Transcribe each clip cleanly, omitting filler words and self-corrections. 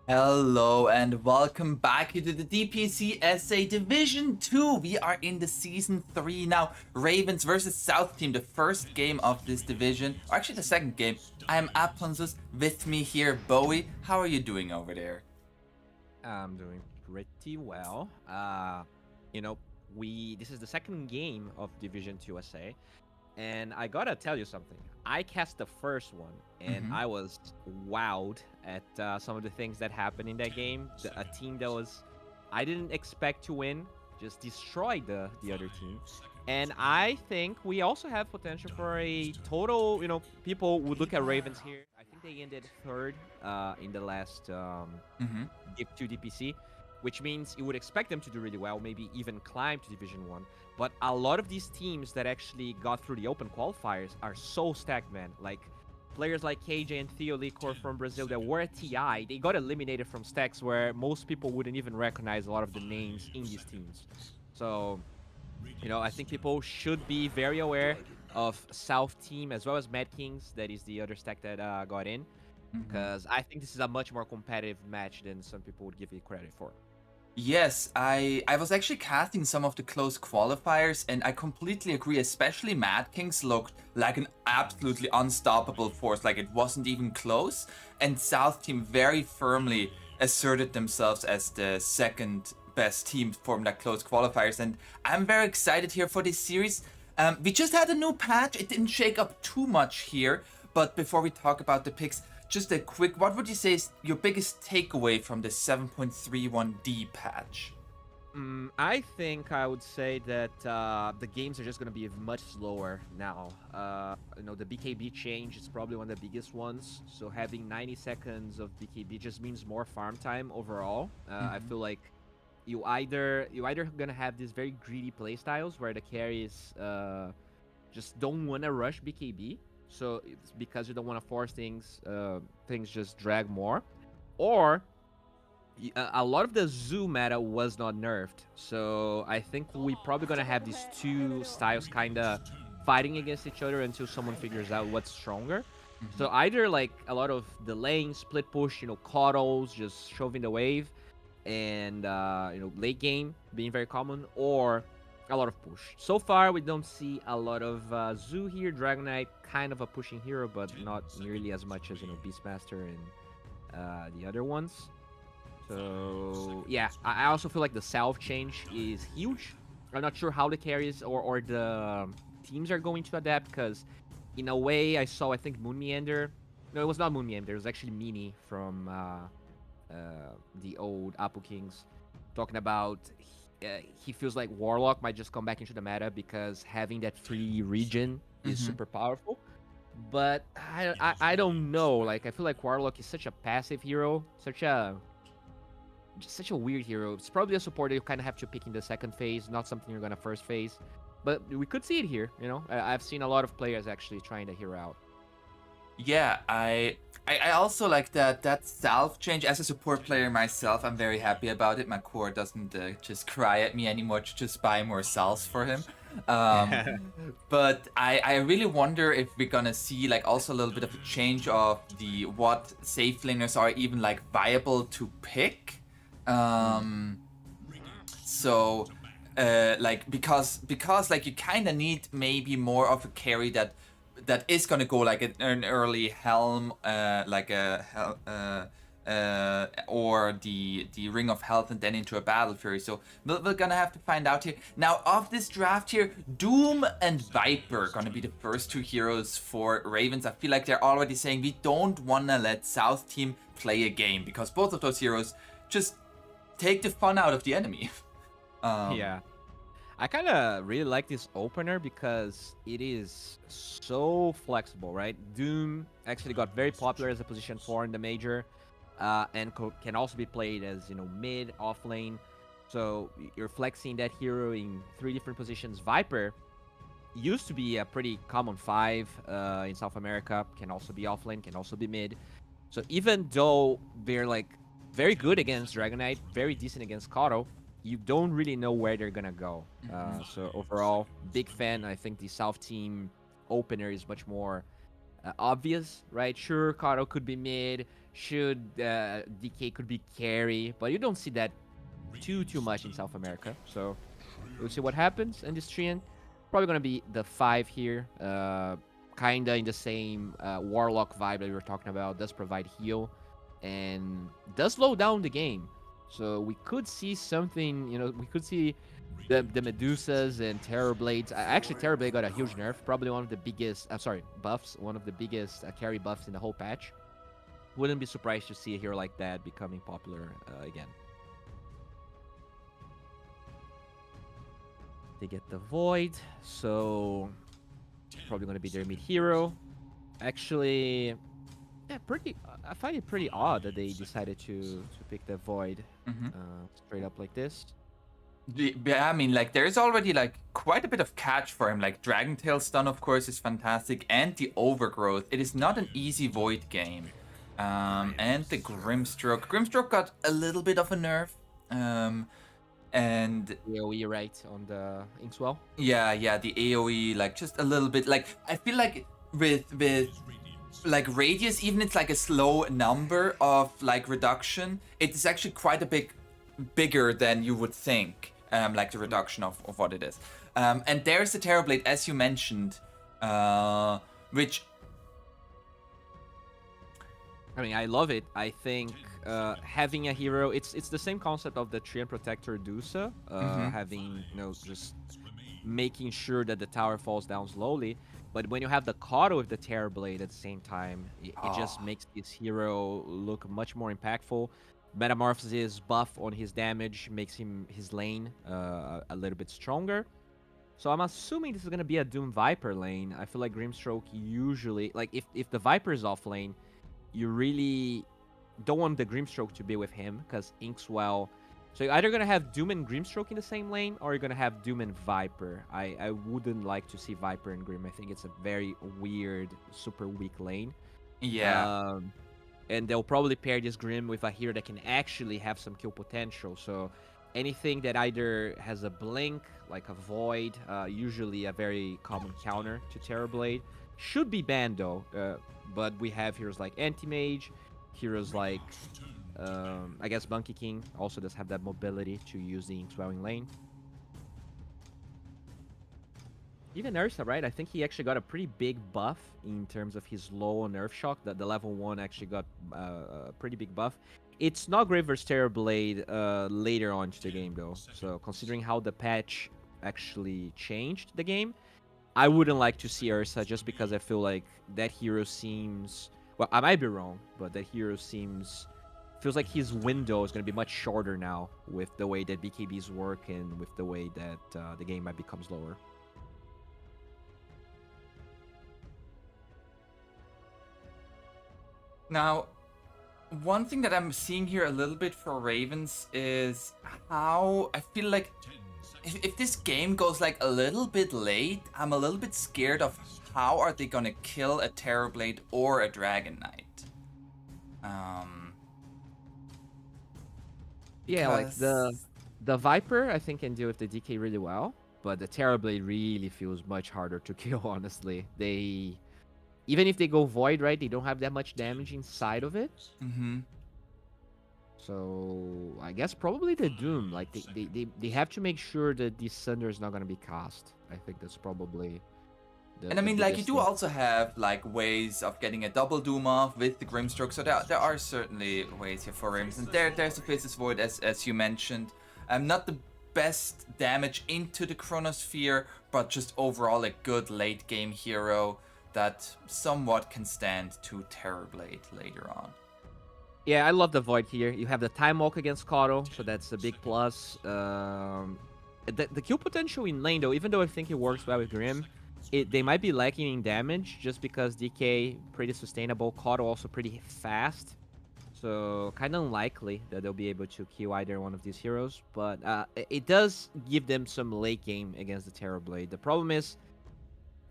Hello and welcome back here to the DPC SA Division 2. We are in the Season 3 now. Ravens versus South Team, the first game of this division. Or actually the second game. I am Aponzeus, with me here, Bowie. How are you doing over there? I'm doing pretty well. You know, this is the second game of Division 2 SA, and I gotta tell you something. I cast the first one, and Mm-hmm. I was wowed at some of the things that happened in that game. A team that was I didn't expect to win just destroyed the other team, and I think we also have potential for a total. People would look at Ravens here. I think they ended third in the last Mm-hmm. Div 2 DPC, which means you would expect them to do really well, maybe even climb to Division 1. But a lot of these teams that actually got through the open qualifiers are so stacked, man. Like players like KJ and Theo Licor from Brazil that were at TI, they got eliminated from stacks where most people wouldn't even recognize a lot of the names in these teams. So, I think people should be very aware of South Team as well as Mad Kings, that is the other stack that got in, Mm-hmm. because I think this is a much more competitive match than some people would give it credit for. Yes, I was actually casting some of the close qualifiers, and I completely agree. Especially Mad Kings looked like an absolutely unstoppable force, like it wasn't even close. And South Team very firmly asserted themselves as the second best team from that close qualifiers, and I'm very excited here for this series. We just had a new patch. It didn't shake up too much here, but before we talk about the picks, just a quick, what would you say is your biggest takeaway from the 7.31D patch? I think I would say that the games are just going to be much slower now. The BKB change is probably one of the biggest ones. So having 90 seconds of BKB just means more farm time overall. I Mm-hmm. feel like you either gonna have these very greedy playstyles where the carries just don't want to rush BKB, so it's because you don't want to force things just drag more, or a lot of the zoo meta was not nerfed, so I think we probably gonna have these two styles kind of fighting against each other until someone figures out what's stronger. Mm-hmm. So either like a lot of delaying, split push, coddles, just shoving the wave, and late game being very common, or a lot of push. So far, we don't see a lot of Zoo here. Dragon Knight, kind of a pushing hero, but not nearly as much as Beastmaster and the other ones. So yeah, I also feel like the South change is huge. I'm not sure how the carries or the teams are going to adapt, because in a way I saw, I think, Moon Meander. No, it was not Moon Meander. It was actually Mini from the old Apu Kings, talking about he feels like Warlock might just come back into the meta because having that free region is Mm-hmm. super powerful. But I don't know. Like, I feel like Warlock is such a passive hero, just such a weird hero. It's probably a support that you kind of have to pick in the second phase, not something you're gonna first phase. But we could see it here. I've seen a lot of players actually trying the hero out. Yeah, I also like that self change. As a support player myself, I'm very happy about it. My core doesn't just cry at me anymore to just buy more cells for him. Um, but I really wonder if we're gonna see like also a little bit of a change of the what safe laners are even like viable to pick. Mm. Um, so like because like you kind of need maybe more of a carry that is gonna go like an early helm, like a or the ring of health and then into a battle fury. So we're gonna have to find out here. Now of this draft here, Doom and Viper are gonna be the first two heroes for Ravens. I feel like they're already saying we don't wanna let South Team play a game because both of those heroes just take the fun out of the enemy. um, Yeah. I kind of really like this opener because it is so flexible, right? Doom actually got very popular as a position 4 in the major, and can also be played as, mid, off lane. So you're flexing that hero in 3 different positions. Viper used to be a pretty common 5 in South America, can also be off lane, can also be mid. So even though they're like very good against Dragon Knight, very decent against Kato, you don't really know where they're gonna go. mhm. So overall, big fan. I think the South team opener is much more obvious, right? Sure, Kato could be mid. should DK could be carry, but you don't see that too much in South America. So we'll see what happens. And this Treant probably gonna be the 5 here. Kinda in the same Warlock vibe that we were talking about. Does provide heal and does slow down the game. So we could see something. We could see the Medusas and Terrorblades. Actually, Terrorblade got a huge nerf. Probably one of the biggest. Buffs. One of the biggest carry buffs in the whole patch. Wouldn't be surprised to see a hero like that becoming popular again. They get the Void, so probably going to be their mid hero. Actually, yeah, pretty. I find it pretty odd that they decided to pick the Void straight up like this. Yeah, I mean, like, there's already, like, quite a bit of catch for him. Like, Dragon Tail stun, of course, is fantastic. And the Overgrowth. It is not an easy Void game. And the Grimstroke. Grimstroke got a little bit of a nerf. And AoE right on the Inkswell. yeah, the AoE, like, just a little bit. Like, I feel like with like radius, even it's like a slow number of like reduction, it is actually quite a bit bigger than you would think. Like the reduction of what it is. And there's the Terrorblade, as you mentioned, which, I mean, I love it. I think having a hero, it's the same concept of the Treant Protector Dusa, having, just making sure that the tower falls down slowly. But when you have the Kato with the Terrorblade at the same time, it just makes this hero look much more impactful. Metamorphosis buff on his damage makes his lane a little bit stronger. So I'm assuming this is going to be a Doom Viper lane. I feel like Grimstroke usually, like if the Viper is off lane, you really don't want the Grimstroke to be with him because Inkswell. So you're either going to have Doom and Grimstroke in the same lane or you're going to have Doom and Viper. I wouldn't like to see Viper and Grim. I think it's a very weird, super weak lane. yeah. And they'll probably pair this Grim with a hero that can actually have some kill potential. So anything that either has a blink, like a Void, usually a very common counter to Terrorblade, should be banned though. But we have heroes like Anti-Mage, heroes like, I guess Monkey King also does have that mobility to use the Inkswelling lane. Even Ursa, right? I think he actually got a pretty big buff in terms of his low on Nerf Shock. That the level 1 actually got a pretty big buff. It's not great versus Terrorblade later on to the game, though. So considering how the patch actually changed the game, I wouldn't like to see Ursa just because I feel like that hero seems... Well, I might be wrong, but that hero feels like his window is going to be much shorter now with the way that BKBs work and with the way that the game might become slower. Now, one thing that I'm seeing here a little bit for Ravens is how I feel like if this game goes like a little bit late, I'm a little bit scared of how are they gonna kill a Terrorblade or a Dragon Knight. Yeah, like the Viper, I think, can deal with the DK really well, but the Terrorblade really feels much harder to kill, honestly. Even if they go Void, right, they don't have that much damage inside of it. So I guess probably the Doom. Like they have to make sure that the Sunder is not going to be cast. I think that's probably and I mean, like, you do also have like ways of getting a double Doom off with the Grimstroke, so there are certainly ways here for Ravens. And there's the Faceless Void, as you mentioned. Not the best damage into the Chronosphere, but just overall a good late game hero that somewhat can stand to Terrorblade later on. Yeah, I love the Void here. You have the Time Walk against Kato, so that's a big plus. The kill potential in lane, though, even though I think it works well with Grim, they might be lacking in damage just because DK pretty sustainable, Kato also pretty fast. So kind of unlikely that they'll be able to kill either one of these heroes. But it does give them some late game against the Terrorblade. The problem is,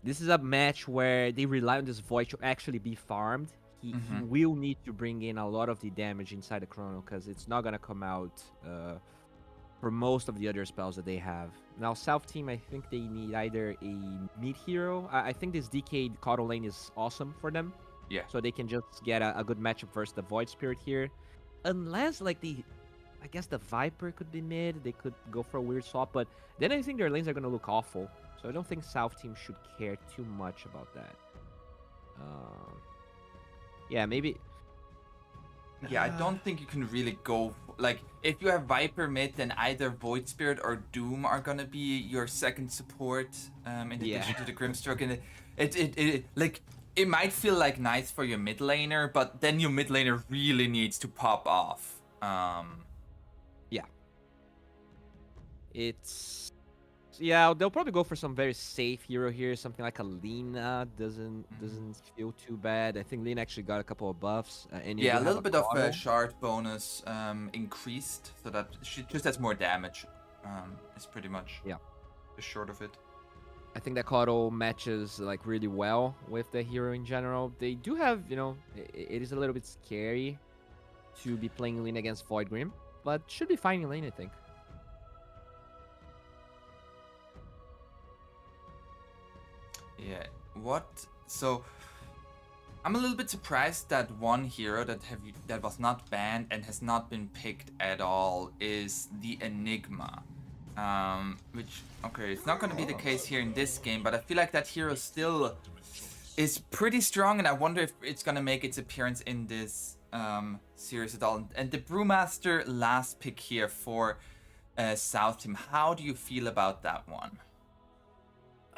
this is a match where they rely on this Void to actually be farmed. He will need to bring in a lot of the damage inside the Chrono because it's not going to come out for most of the other spells that they have. Now, South team, I think they need either a mid hero. I think this DK Kato lane is awesome for them. Yeah. So they can just get a good matchup versus the Void Spirit here. Unless, like, I guess the Viper could be mid. They could go for a weird swap, but then I think their lanes are going to look awful. So I don't think South team should care too much about that. Yeah, maybe. Yeah, I don't think you can really go like if you have Viper mid, then either Void Spirit or Doom are gonna be your second support. In addition to the Grimstroke, and it like it might feel like nice for your mid laner, but then your mid laner really needs to pop off. Yeah. Yeah, they'll probably go for some very safe hero here, something like a Lina. Doesn't feel too bad. I think Lina actually got a couple of buffs. And you Yeah, do a have little bit of Grotto. shard bonus increased, so that she just has more damage. Is pretty much the short of it. I think that Grotto matches like really well with the hero in general. They do have, it is a little bit scary to be playing Lina against Void Grim, but should be fine in lane, I think. Yeah. What? So I'm a little bit surprised that one hero that was not banned and has not been picked at all is the Enigma. Which okay, it's not going to be the case here in this game, but I feel like that hero still is pretty strong, and I wonder if it's going to make its appearance in this series at all. And the Brewmaster last pick here for South Team. How do you feel about that one?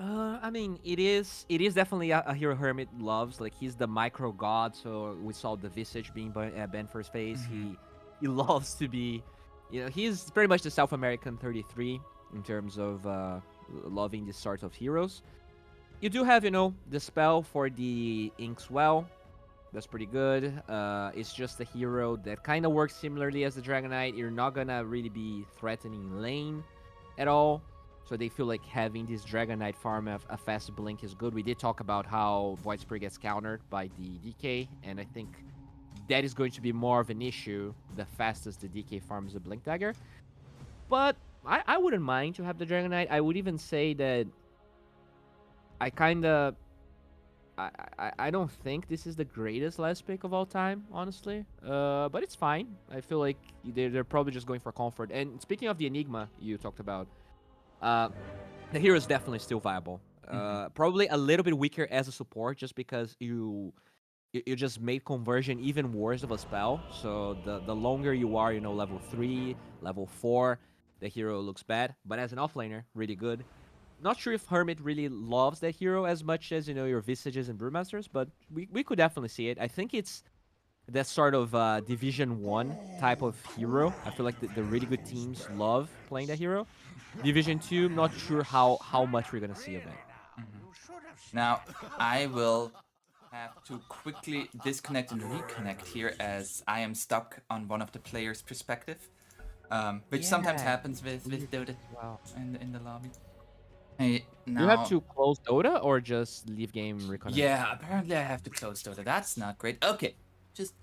I mean, it is definitely a hero Hermit loves. Like, he's the micro god, so we saw the Visage being banned for his face. He loves to be, he's pretty much the South American 33 in terms of loving this sort of heroes. You do have, the spell for the Inkswell. That's pretty good. It's just a hero that kind of works similarly as the Dragon Knight. You're not gonna really be threatening lane at all. So they feel like having this Dragon Knight farm a fast blink is good. We did talk about how Void Spirit gets countered by the DK, and I think that is going to be more of an issue the fastest the DK farms the Blink Dagger. But I wouldn't mind to have the Dragon Knight. I would even say that I don't think this is the greatest last pick of all time, honestly. But it's fine. I feel like they're probably just going for comfort. And speaking of the Enigma you talked about, the hero is definitely still viable. Probably a little bit weaker as a support, just because you just made conversion even worse of a spell. So the longer you are, level 3, level 4, the hero looks bad. But as an offlaner, really good. Not sure if Hermit really loves that hero as much as, your Visages and Brewmasters, but we could definitely see it. I think it's that sort of Division 1 type of hero. I feel like the really good teams love playing that hero. Division 2, not sure how much we're going to see of it. Now, I will have to quickly disconnect and reconnect here, as I am stuck on one of the players' perspective, which sometimes happens with Dota in the lobby. Hey, now... You have to close Dota or just leave game reconnect? Yeah, apparently I have to close Dota. That's not great. Okay, just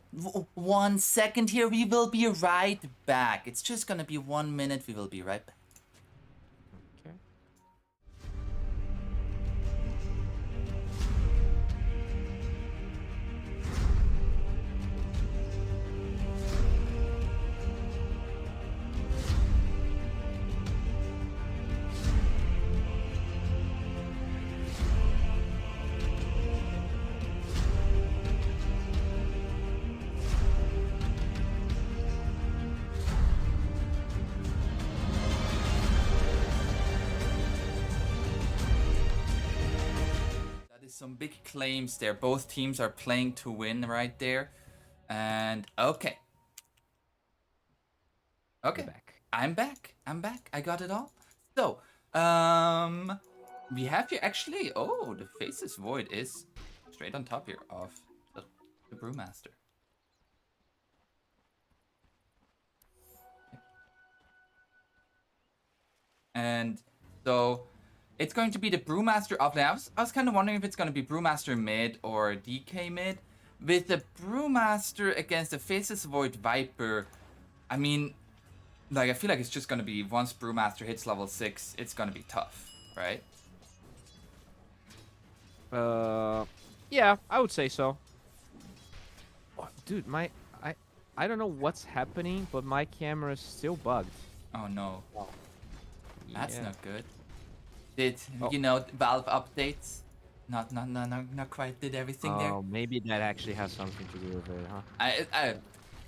1 second here. We will be right back. It's just gonna be 1 minute. We will be right back. Okay. Some big claims there. Both teams are playing to win right there. And okay. I'm back. I got it all. So, we have here actually, the Faceless Void is straight on top here of the Brewmaster. And so it's going to be the Brewmaster offlane. I was kind of wondering if it's going to be Brewmaster mid or DK mid. With the Brewmaster against the Faceless Void Viper, I mean, like, I feel like it's just going to be, once Brewmaster hits level 6, it's going to be tough, right? Yeah, I would say so. Dude, I don't know what's happening, but my camera is still bugged. Oh no, that's Yeah. not good. Did Oh. you know Valve updates? Not quite did everything there. Oh, maybe that actually has something to do with it, huh?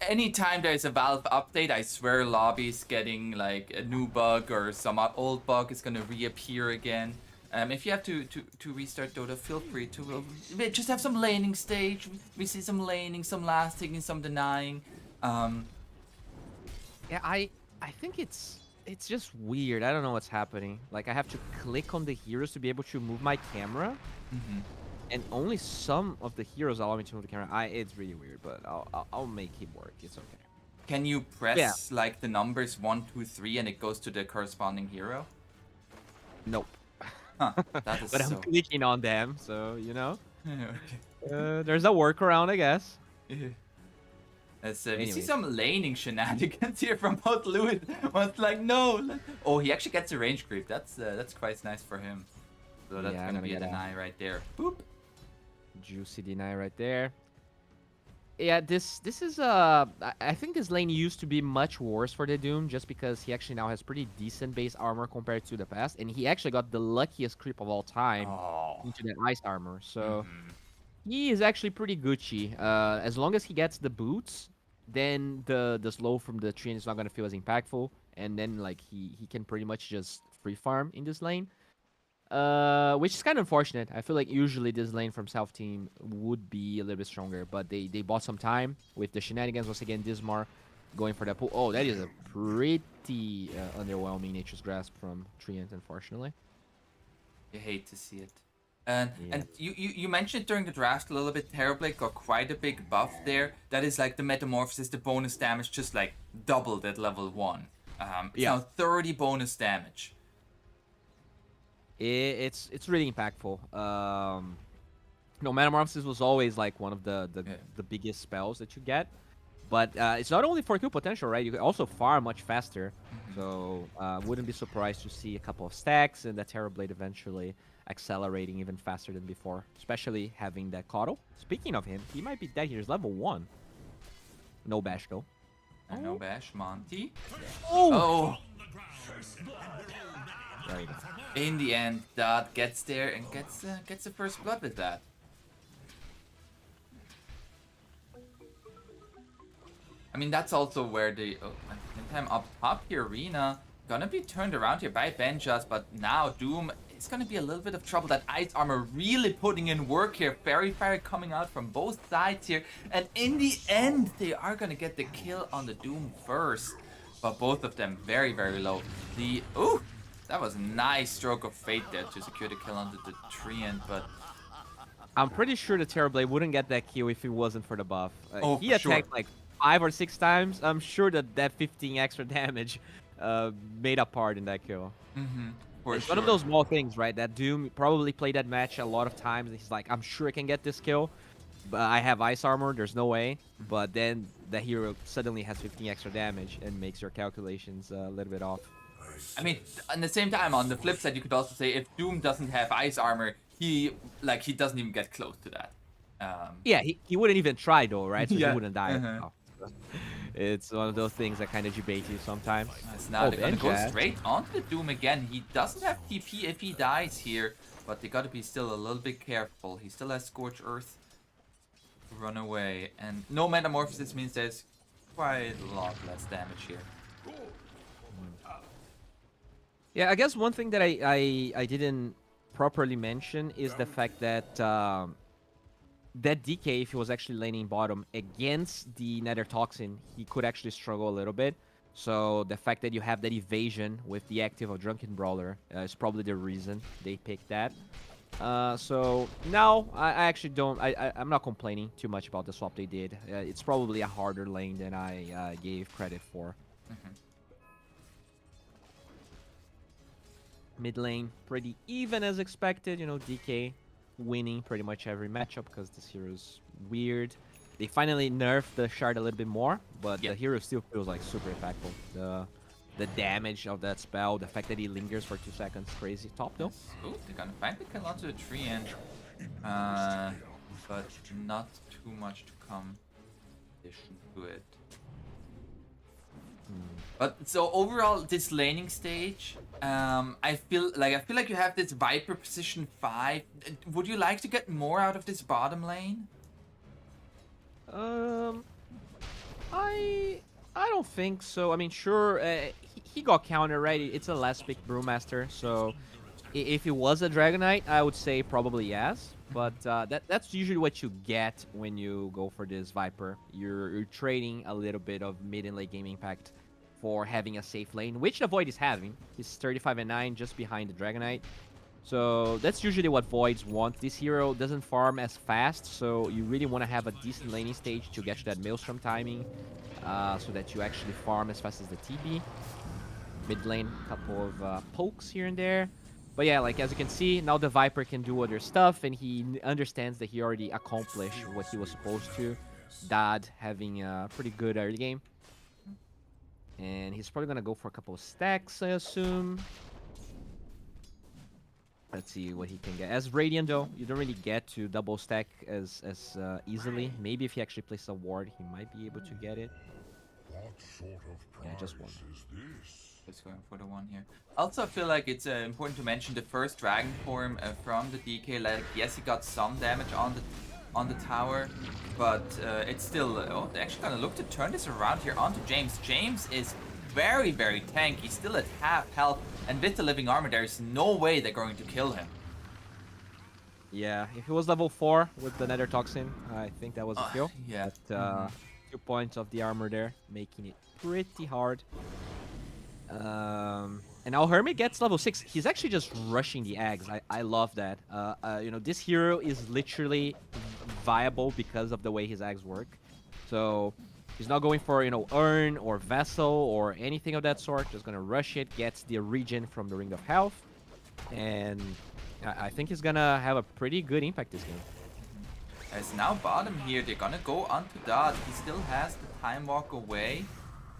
Anytime there's a Valve update, I swear lobby's getting like a new bug or some old bug is gonna reappear again. If you have to restart Dota, feel free to. Just have some laning stage. We see some laning, some lasting, and some denying. Yeah, I think it's just weird. I don't know what's happening. Like I have to click on the heroes to be able to move my camera, and only some of the heroes allow me to move the camera. It's really weird, but I'll make it work. It's okay. Can you press Yeah. like the numbers 1, 2, 3, and it goes to the corresponding hero? Nope. Huh, that is But I'm so. clicking on them, so you know. Okay. There's a workaround, I guess. Let's, we see Anyways. some laning shenanigans here from both Louis. One's like, no. Oh, he actually gets a range creep. That's quite nice for him. So that's Yeah, I'm gonna gonna be a get that. deny right there. Boop. Juicy deny right there. Yeah, this is I think this lane used to be much worse for the Doom just because he actually now has pretty decent base armor compared to the past, and he actually got the luckiest creep of all time Oh. into that ice armor. So Mhm. he is actually pretty Gucci. As long as he gets the boots, then the slow from the tree is not gonna feel as impactful, and then like he can pretty much just free farm in this lane. Which is kind of unfortunate. I feel like usually this lane from South team would be a little bit stronger, but they bought some time with the shenanigans. Once again, Dismar going for that pull. Oh, that is a pretty underwhelming Nature's Grasp from Treant, unfortunately. You hate to see it. And Yeah. and you mentioned during the draft a little bit. Terrorblade got quite a big buff there. That is like the metamorphosis, the bonus damage just like doubled at level 1. It's Yeah. now 30 bonus damage. It's really impactful. No, Metamorphosis was always like one of the biggest spells that you get. But it's not only for kill potential, right? You can also farm much faster. So wouldn't be surprised to see a couple of stacks and the Terrorblade eventually accelerating even faster than before. Especially having that Coddle. Speaking of him, he might be dead here. He's level 1. No bash though. No bash, Monty. Oh! Oh, There you go. in the end, Dot gets there and gets the first blood with that. I mean, that's also where the time up top here, Arena gonna be turned around here by Benjas, but now Doom is gonna be a little bit of trouble. That ice armor really putting in work here. Fairy Fire coming out from both sides here, and in the end, they are gonna get the kill on the Doom first, but both of them very low. That was a nice stroke of fate there to secure the kill onto the Treant, but I'm pretty sure the Terrorblade wouldn't get that kill if it wasn't for the buff. He for attacked sure. like 5 or 6 times. I'm sure that 15 extra damage made a part in that kill. For It's sure. one of those small things, right? That Doom probably played that match a lot of times. And he's like, I'm sure I can get this kill, but I have ice armor. There's no way. But then the hero suddenly has 15 extra damage and makes your calculations a little bit off. I mean, at the same time, on the flip side, you could also say if Doom doesn't have ice armor, he doesn't even get close to that. Yeah, he wouldn't even try though, right? So Yeah. he wouldn't die. Oh. It's one of those things that kind of debate you sometimes. Now Oh, they're gonna go Benja. straight onto the Doom again. He doesn't have TP if he dies here, but they gotta be still a little bit careful. He still has Scorch Earth to run away, and no Metamorphosis means there's quite a lot less damage here. Yeah, I guess one thing that I didn't properly mention is the fact that that DK, if he was actually laning bottom against the Nether Toxin, he could actually struggle a little bit. So the fact that you have that evasion with the active of Drunken Brawler is probably the reason they picked that. So now I actually don't. I'm not complaining too much about the swap they did. It's probably a harder lane than I gave credit for. Mid lane pretty even as expected. You know, DK winning pretty much every matchup because this hero's weird. They finally nerfed the shard a little bit more, but the hero still feels like super impactful. The damage of that spell, the fact that he lingers for 2 seconds, crazy. Top though. Ooh, they're gonna find the kill onto the Treant, but not too much to come. addition to it. But so overall, this laning stage, I feel like you have this Viper position 5. Would you like to get more out of this bottom lane? I don't think so. I mean, sure, he got counter, right? It's a last pick Brewmaster, so if it was a Dragonite, I would say probably yes. But that's usually what you get when you go for this Viper. You're trading a little bit of mid and late game impact for having a safe lane, which the Void is having. He's 35 and 9, just behind the Dragonite. So that's usually what Voids want. This hero doesn't farm as fast, so you really want to have a decent laning stage to get you that Maelstrom timing, so that you actually farm as fast as the TB. Mid lane, a couple of pokes here and there. But yeah, like as you can see, now the Viper can do other stuff, and he understands that he already accomplished what he was supposed to. Dad having a pretty good early game. And he's probably gonna go for a couple of stacks, I assume. Let's see what he can get. As Radiant, though, you don't really get to double stack as easily. Maybe if he actually places a ward, he might be able to get it. Yeah, just one. Just going for the one here. Also, I feel like it's important to mention the first Dragon form from the DK. Like, yes, he got some damage on the tower, but it's still. Oh, they're actually gonna look to turn this around here onto James. James is very, very tanky, still at half health, and with the living armor, there's no way they're going to kill him. Yeah, if he was level 4 with the Nether Toxin, I think that was a kill. Yeah. But 2 points of the armor there, making it pretty hard. And now Hermit gets level 6. He's actually just rushing the eggs. I love that. You know, this hero is literally viable because of the way his eggs work. So he's not going for, you know, Urn or Vessel or anything of that sort. Just gonna rush it, gets the regen from the Ring of Health. And I think he's gonna have a pretty good impact this game. As now bottom here, they're gonna go onto Dot. He still has the Time Walk away.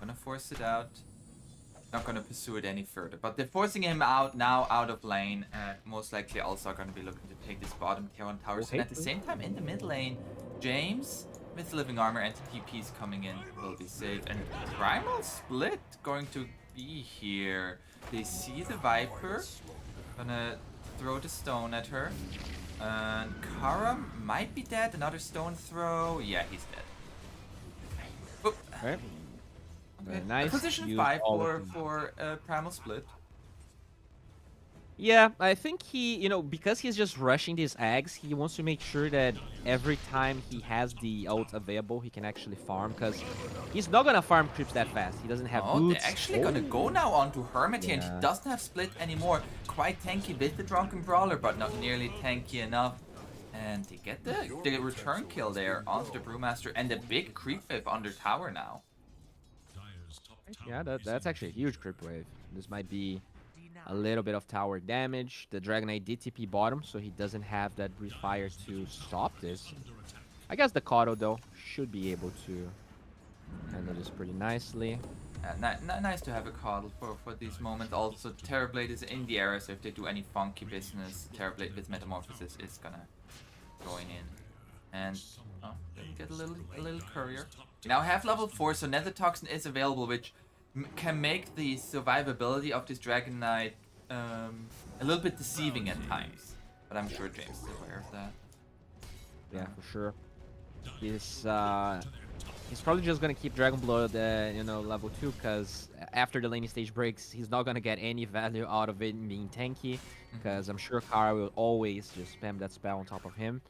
Gonna force it out. Not gonna pursue it any further, but they're forcing him out now, out of lane. Most likely also gonna be looking to take this bottom tier 1 towers. Okay. And at the same time, in the mid lane, James with living armor and TPs coming in will be safe. And Primal Split going to be here. They see the Viper, gonna throw the stone at her. And Kara might be dead. Another stone throw. Yeah, he's dead. Oop. Right. Okay. Very nice. Position Use 5 all of for Primal Split. Yeah, I think he, you know, because he's just rushing these eggs, he wants to make sure that every time he has the ult available, he can actually farm, because he's not gonna farm creeps that fast. He doesn't have Oh, boots. they're actually gonna go now onto Hermit here, and Yeah. he doesn't have Split anymore. Quite tanky with the Drunken Brawler, but not nearly tanky enough. And they get the return kill there onto the Brewmaster, and a big creep wave under tower now. Yeah, that's actually a huge creep wave. This might be a little bit of tower damage. The Dragonite did TP bottom, so he doesn't have that Breeze Fire to stop this. I guess the Kato, though, should be able to handle this pretty nicely. Nice to have a coddle for these moments. Also, Terrorblade is in the area, so if they do any funky business, Terrorblade with Metamorphosis is gonna join in. And oh, they get a little courier. Now have level 4, so Nether Toxin is available, which can make the survivability of this Dragonite a little bit deceiving at times. But I'm sure James is aware of that. Yeah, for sure. He's probably just gonna keep Dragon Blood, you know, level 2, because after the laning stage breaks, he's not gonna get any value out of it being tanky, because I'm sure Kara will always just spam that spell on top of him.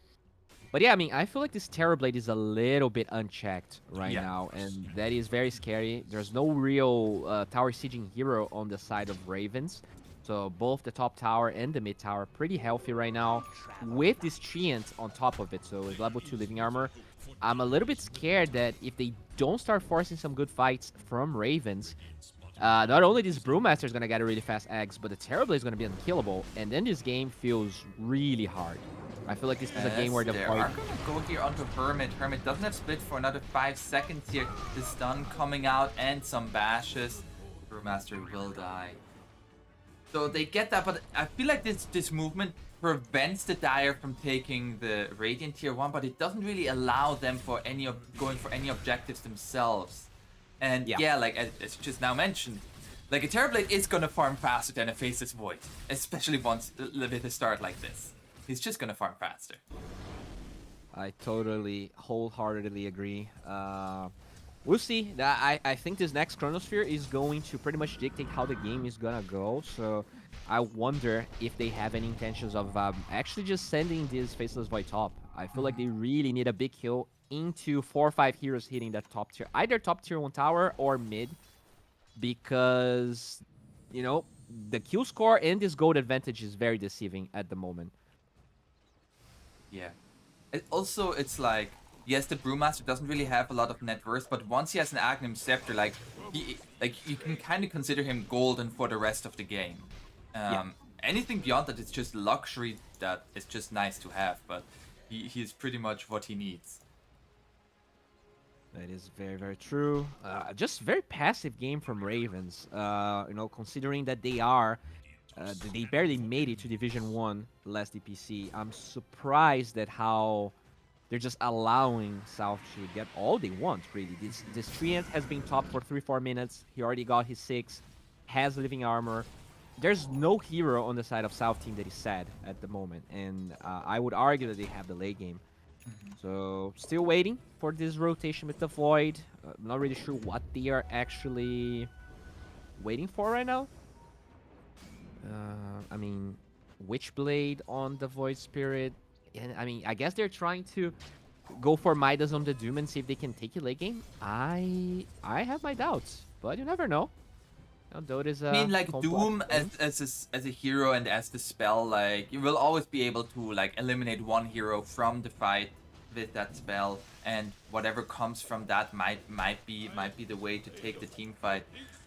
But yeah, I mean, I feel like this Terrorblade is a little bit unchecked right now, and that is very scary. There's no real tower sieging hero on the side of Ravens. So both the top tower and the mid tower pretty healthy right now, with this Treant on top of it. So with level 2 living armor, I'm a little bit scared that if they don't start forcing some good fights from Ravens, not only this Brewmaster is going to get a really fast eggs, but the Terrorblade is going to be unkillable, and then this game feels really hard. I feel like this is a game where the They are gonna go here onto Hermit. Hermit doesn't have Split for another 5 seconds here. The stun coming out and some bashes. Brewmaster will die. So they get that, but I feel like this movement prevents the Dire from taking the Radiant tier 1, but it doesn't really allow them for going for any objectives themselves. And Yeah. yeah, like as just now mentioned, like a Terrorblade is gonna farm faster than a Faceless Void, especially once with a start like this. He's just gonna farm faster. I totally, wholeheartedly agree. We'll see. I think this next Chronosphere is going to pretty much dictate how the game is gonna go. So I wonder if they have any intentions of actually just sending this Faceless Void top. I feel like they really need a big kill into 4 or 5 heroes hitting that top tier. Either top tier 1 tower or mid. Because, you know, the kill score and this gold advantage is very deceiving at the moment. Yeah. It's like, yes, the Brewmaster doesn't really have a lot of net worth, but once he has an Aghanim Scepter, like you can kind of consider him golden for the rest of the game. Anything beyond that is just luxury that is just nice to have, but he's pretty much what he needs. That is very, very true. Just very passive game from Ravens. You know, considering that they barely made it to Division 1 last DPC. I'm surprised at how they're just allowing South to get all they want, really. This Treant has been top for 3-4 minutes. He already got his 6, has living armor. There's no hero on the side of South team that is sad at the moment, and I would argue that they have the late game. So, still waiting for this rotation with the Void. Not really sure what they are actually waiting for right now. I mean, Witchblade on the Void Spirit. And I mean, I guess they're trying to go for Midas on the Doom and see if they can take it late game. I have my doubts, but you never know. Though it is I mean, like Doom as a hero and as the spell, like you will always be able to like eliminate one hero from the fight with that spell, and whatever comes from that might be the way to take the team fight.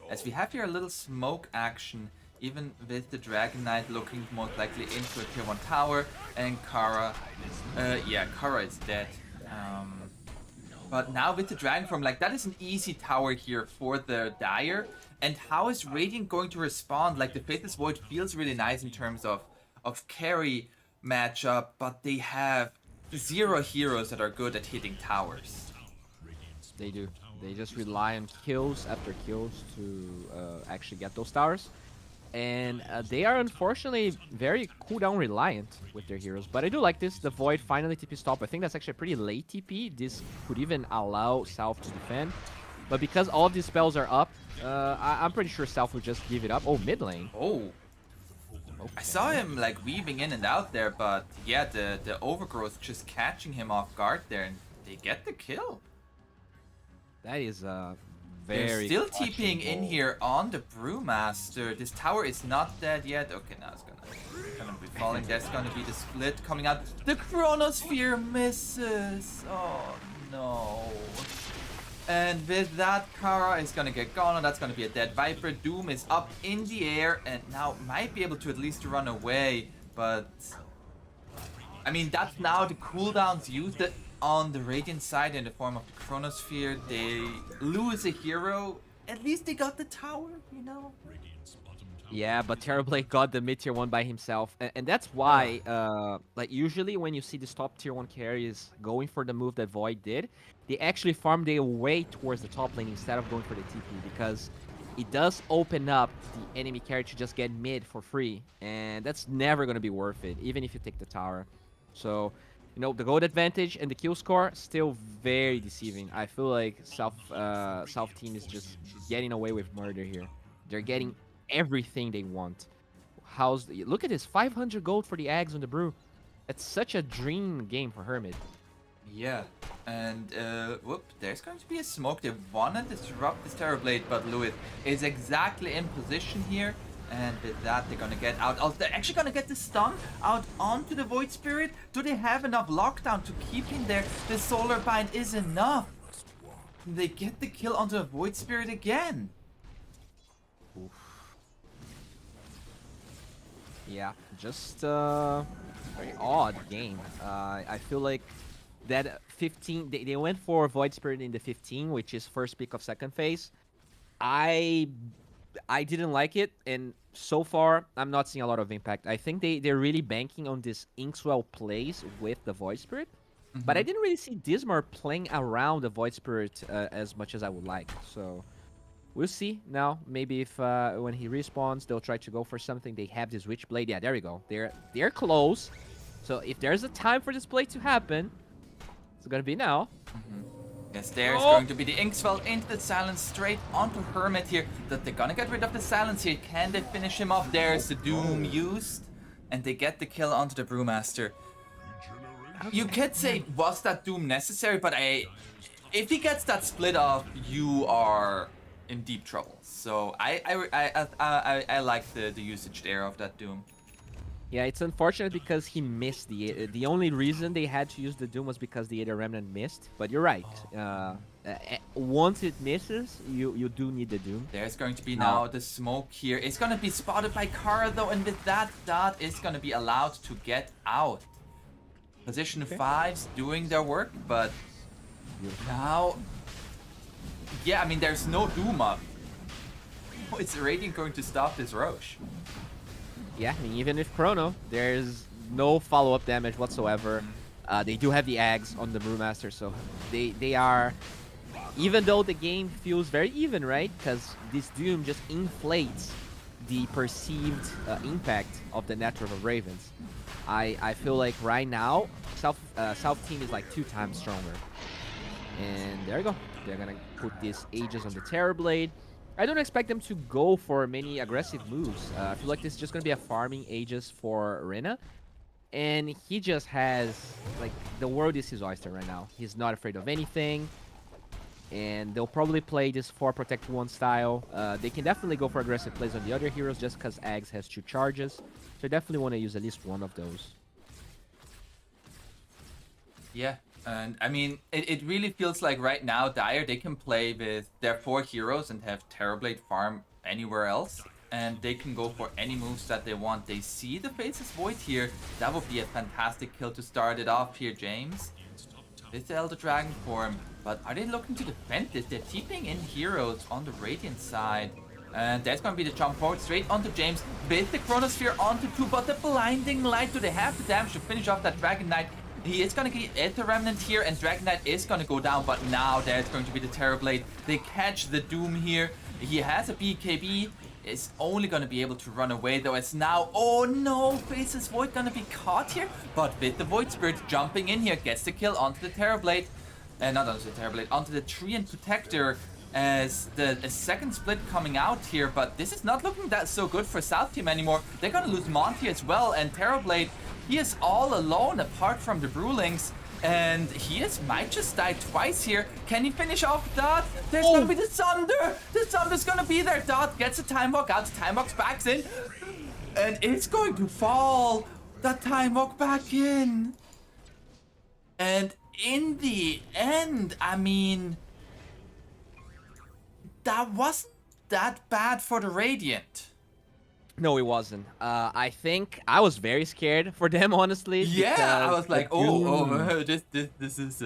As we have here a little smoke action, even with the Dragon Knight looking most likely into a tier 1 tower, and Kara, yeah, Kara is dead. But now with the Dragon Form, like that is an easy tower here for the Dire. And how is Radiant going to respond? Like the Faithless Void feels really nice in terms of carry matchup, but they have 0 heroes that are good at hitting towers. They do. They just rely on kills after kills to actually get those towers. And they are unfortunately very cooldown reliant with their heroes. But I do like this. The Void finally TP stop. I think that's actually a pretty late TP. This could even allow South to defend. But because all of these spells are up, I'm pretty sure South would just give it up. Oh, mid lane. Oh. Okay. I saw him like weaving in and out there, but yeah, the Overgrowth just catching him off guard there, and they get the kill. That is they're very still TPing in here on the Brewmaster. This tower is not dead yet. Okay, now it's gonna be falling. There's gonna be the split coming out. The Chronosphere misses. Oh no. And with that, Kara is gonna get gone, and that's gonna be a dead Viper. Doom is up in the air and now might be able to at least run away, but I mean that's now the cooldowns used on the Radiant side in the form of the Chronosphere. They lose a hero. At least they got the tower, you know? Yeah, but Terrorblade got the mid tier 1 by himself, and that's why, like usually when you see this top tier 1 carries going for the move that Void did, they actually farm their way towards the top lane instead of going for the TP, because it does open up the enemy carry to just get mid for free, and that's never going to be worth it, even if you take the tower. So, you know, the gold advantage and the kill score still very deceiving. I feel like South team is just getting away with murder here. They're getting everything they want. Look at this, 500 gold for the Ags on the Brew. It's such a dream game for Hermit. Yeah, and whoop, there's going to be a smoke. They want to disrupt this Terrorblade, but Lewis is exactly in position here. And with that, they're gonna get out. Oh, they're actually gonna get the stun out onto the Void Spirit. Do they have enough lockdown to keep him there? The Solar Bind is enough. They get the kill onto the Void Spirit again. Oof. Yeah, just very odd game. I feel like that 15, they went for Void Spirit in the 15, which is first pick of second phase. I I didn't like it, and so far I'm not seeing a lot of impact. I think they're really banking on this Inkswell plays with the Void Spirit, but I didn't really see Dismar playing around the Void Spirit as much as I would like. So we'll see now. Maybe if when he respawns, they'll try to go for something. They have this Witchblade. Yeah, there we go. They're close. So if there's a time for this play to happen, it's gonna be now. Yes, there's going to be the Inkswell into the silence, straight onto Hermit here. That they're gonna get rid of the silence here. Can they finish him off? There's the Doom used, and they get the kill onto the Brewmaster. You could say, was that Doom necessary? But if he gets that split off, you are in deep trouble. So I like the usage there of that Doom. Yeah, it's unfortunate because he missed the only reason they had to use the Doom was because the Aether Remnant missed. But you're right. Once it misses, you do need the Doom. There's going to be now the smoke here. It's going to be spotted by Kara though, and with that, Dot is going to be allowed to get out. Position 5's doing their work, but now, yeah, I mean, there's no Doom up. Oh, is Radiant going to stop this Roche? Yeah, I mean, even with Chrono, there's no follow-up damage whatsoever. They do have the Ags on the Brewmaster, so they are... Even though the game feels very even, right? Because this Doom just inflates the perceived impact of the Network of Ravens. I feel like right now, South team is like 2 times stronger. And there you go. They're gonna put these Aegis on the Terrorblade. I don't expect them to go for many aggressive moves. I feel like this is just going to be a farming Aegis for Reyna. And he just has, like, the world is his oyster right now. He's not afraid of anything. And they'll probably play this 4 Protect 1 style. They can definitely go for aggressive plays on the other heroes just because Ags has 2 charges. So I definitely want to use at least one of those. Yeah. And I mean, it really feels like right now, Dire, they can play with their 4 heroes and have Terrorblade farm anywhere else. And they can go for any moves that they want. They see the Faceless Void here. That would be a fantastic kill to start it off here, James. With the Elder Dragon form. But are they looking to defend this? They're keeping in heroes on the Radiant side. And that's going to be the jump forward straight onto James. With the Chronosphere onto 2, but the Blinding Light. Do they have the damage to finish off that Dragon Knight? He is going to get Aether Remnant here, and Dragon Knight is going to go down, but now there's going to be the Terrorblade. They catch the Doom here. He has a BKB. Is only going to be able to run away, though. It's now, oh no, Faceless Void going to be caught here, but with the Void Spirit jumping in here, gets the kill onto the Terrorblade. Not onto the Terrorblade, onto the Treant Protector, as the second split coming out here, but this is not looking that so good for South Team anymore. They're going to lose Monty as well, and Terrorblade, he is all alone apart from the Brewlings, and might just die twice here. Can he finish off Dot? There's gonna be the Sunder! The Sunder's gonna be there. Dot gets a Time Walk out, Time Walk's back in, and it's going to fall. That Time Walk back in. And in the end, I mean, that wasn't that bad for the Radiant. No, it wasn't. I think I was very scared for them, honestly. Yeah, I was like, this is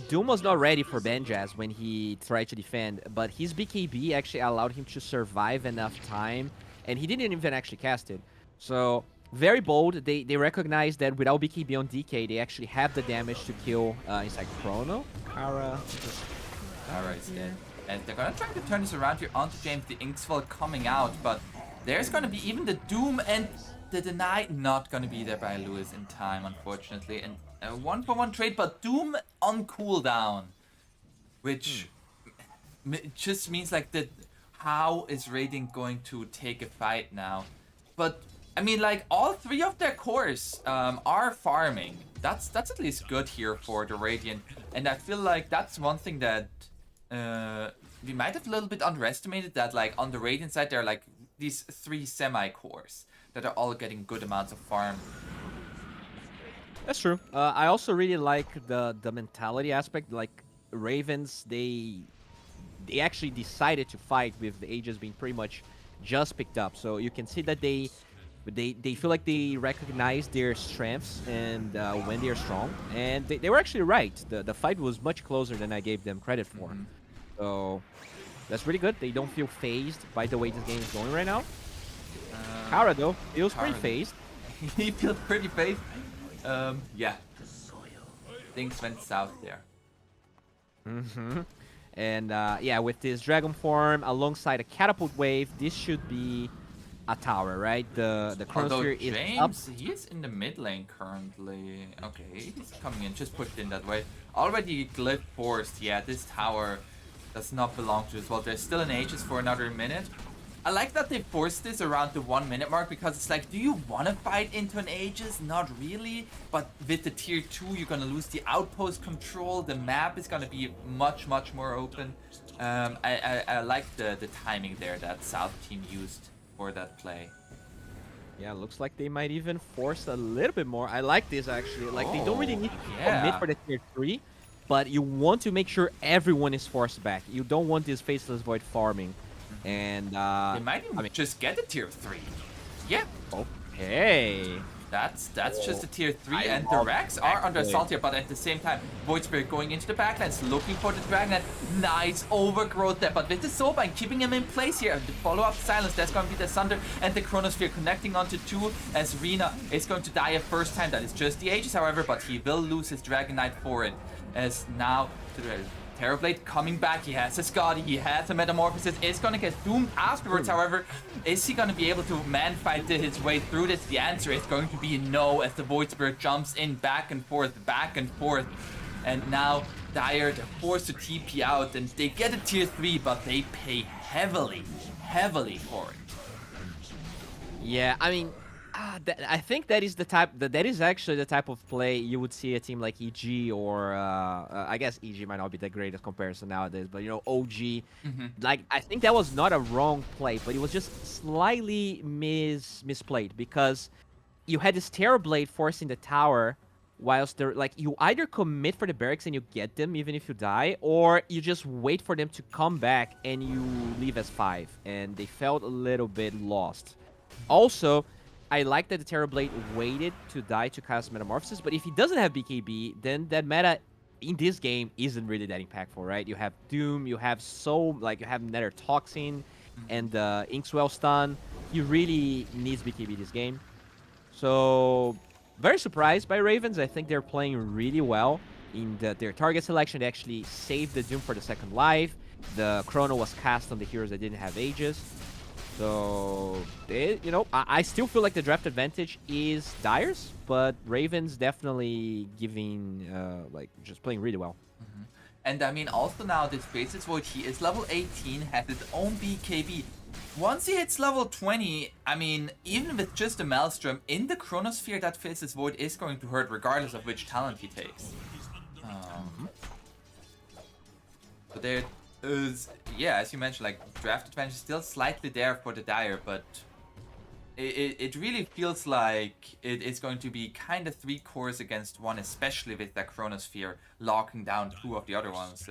Doom was not ready for Benjaz when he tried to defend, but his BKB actually allowed him to survive enough time, and he didn't even actually cast it. So, very bold. They recognize that without BKB on DK, they actually have the damage to kill inside Chrono. Kara is dead. And they're gonna try to turn this around here onto James, the Inkswell coming out, but there's gonna be even the Doom and the Deny not gonna be there by Lewis in time, unfortunately. And a 1-for-1 trade, but Doom on cooldown, which just means like how is Radiant going to take a fight now? But I mean, like, all 3 of their cores are farming. That's at least good here for the Radiant, and I feel like that's one thing that we might have a little bit underestimated, that like on the Radiant side there are like these 3 semi-cores that are all getting good amounts of farm. That's true. I also really like the mentality aspect. Like, Ravens, they actually decided to fight with the Aegis being pretty much just picked up. So you can see that they feel like they recognize their strengths and when they are strong. And they were actually right. The fight was much closer than I gave them credit for. So That's really good. They don't feel phased by the way this game is going right now. Uh, Kara, though, feels pretty Kara- phased. he feels pretty phased. Yeah. Things went south there. Mm-hmm. And yeah, with this dragon form alongside a catapult wave, this should be a tower, right? The Although chronosphere is up. James, he is in the mid lane currently. Okay, he's coming in, just pushed in that way. Already glyph forced. Yeah, this tower does not belong to this. Well, there's still an Aegis for another minute. I like that they forced this around the 1 minute mark because it's like, do you want to fight into an Aegis? Not really. But with the tier 2, you're going to lose the outpost control. The map is going to be much, much more open. I like the timing there that South team used for that play. Yeah, looks like they might even force a little bit more. I like this actually. Like they don't really need to yeah. commit for the tier 3, but you want to make sure everyone is forced back. You don't want this faceless void farming. And They might even just get a tier 3. Yeah. Okay. That's just a tier 3, I and the love Rex that are under play. assault here, but at the same time, Void Spirit going into the backlands, looking for the Dragon. Nice overgrowth there, but with the Soulbind keeping him in place here, the follow-up silence, that's going to be the Sunder and the Chronosphere connecting onto 2, as Rina is going to die a first time. That is just the Aegis, however, but he will lose his Dragon Knight for it, as now the Terrorblade coming back. He has a Scotty, he has a Metamorphosis, is gonna get doomed afterwards. However, is he gonna be able to man fight his way through this? The answer is going to be no, as the Void Spirit jumps in back and forth. And now Dire, they're forced to TP out, and they get a tier 3, but they pay heavily for it. Yeah, I mean, I think that is the type that is actually the type of play you would see a team like EG or I guess EG might not be the greatest comparison nowadays, but you know OG. Like I think that was not a wrong play, but it was just slightly misplayed because you had this Terrorblade forcing the tower, whilst they're like you either commit for the barracks and you get them even if you die, or you just wait for them to come back and you leave as 5, and they felt a little bit lost. Also, I like that the Terrorblade waited to die to cast Metamorphosis, but if he doesn't have BKB, then that meta in this game isn't really that impactful, right? You have Doom, you have you have Nether Toxin, and Inkswell stun. He really needs BKB this game. So, very surprised by Ravens. I think they're playing really well in their target selection. They actually saved the Doom for the second life. The Chrono was cast on the heroes that didn't have Aegis. So, I still feel like the draft advantage is Dire's, but Ravens definitely giving, just playing really well. And I mean, also now this Faceless Void, he is level 18, has his own BKB. Once he hits level 20, I mean, even with just a Maelstrom in the Chronosphere, that Faceless Void is going to hurt regardless of which talent he takes. But there is, yeah, as you mentioned, like, draft advantage is still slightly there for the Dire, but it really feels like it is going to be kind of 3 cores against 1, especially with that Chronosphere locking down 2 of the other ones.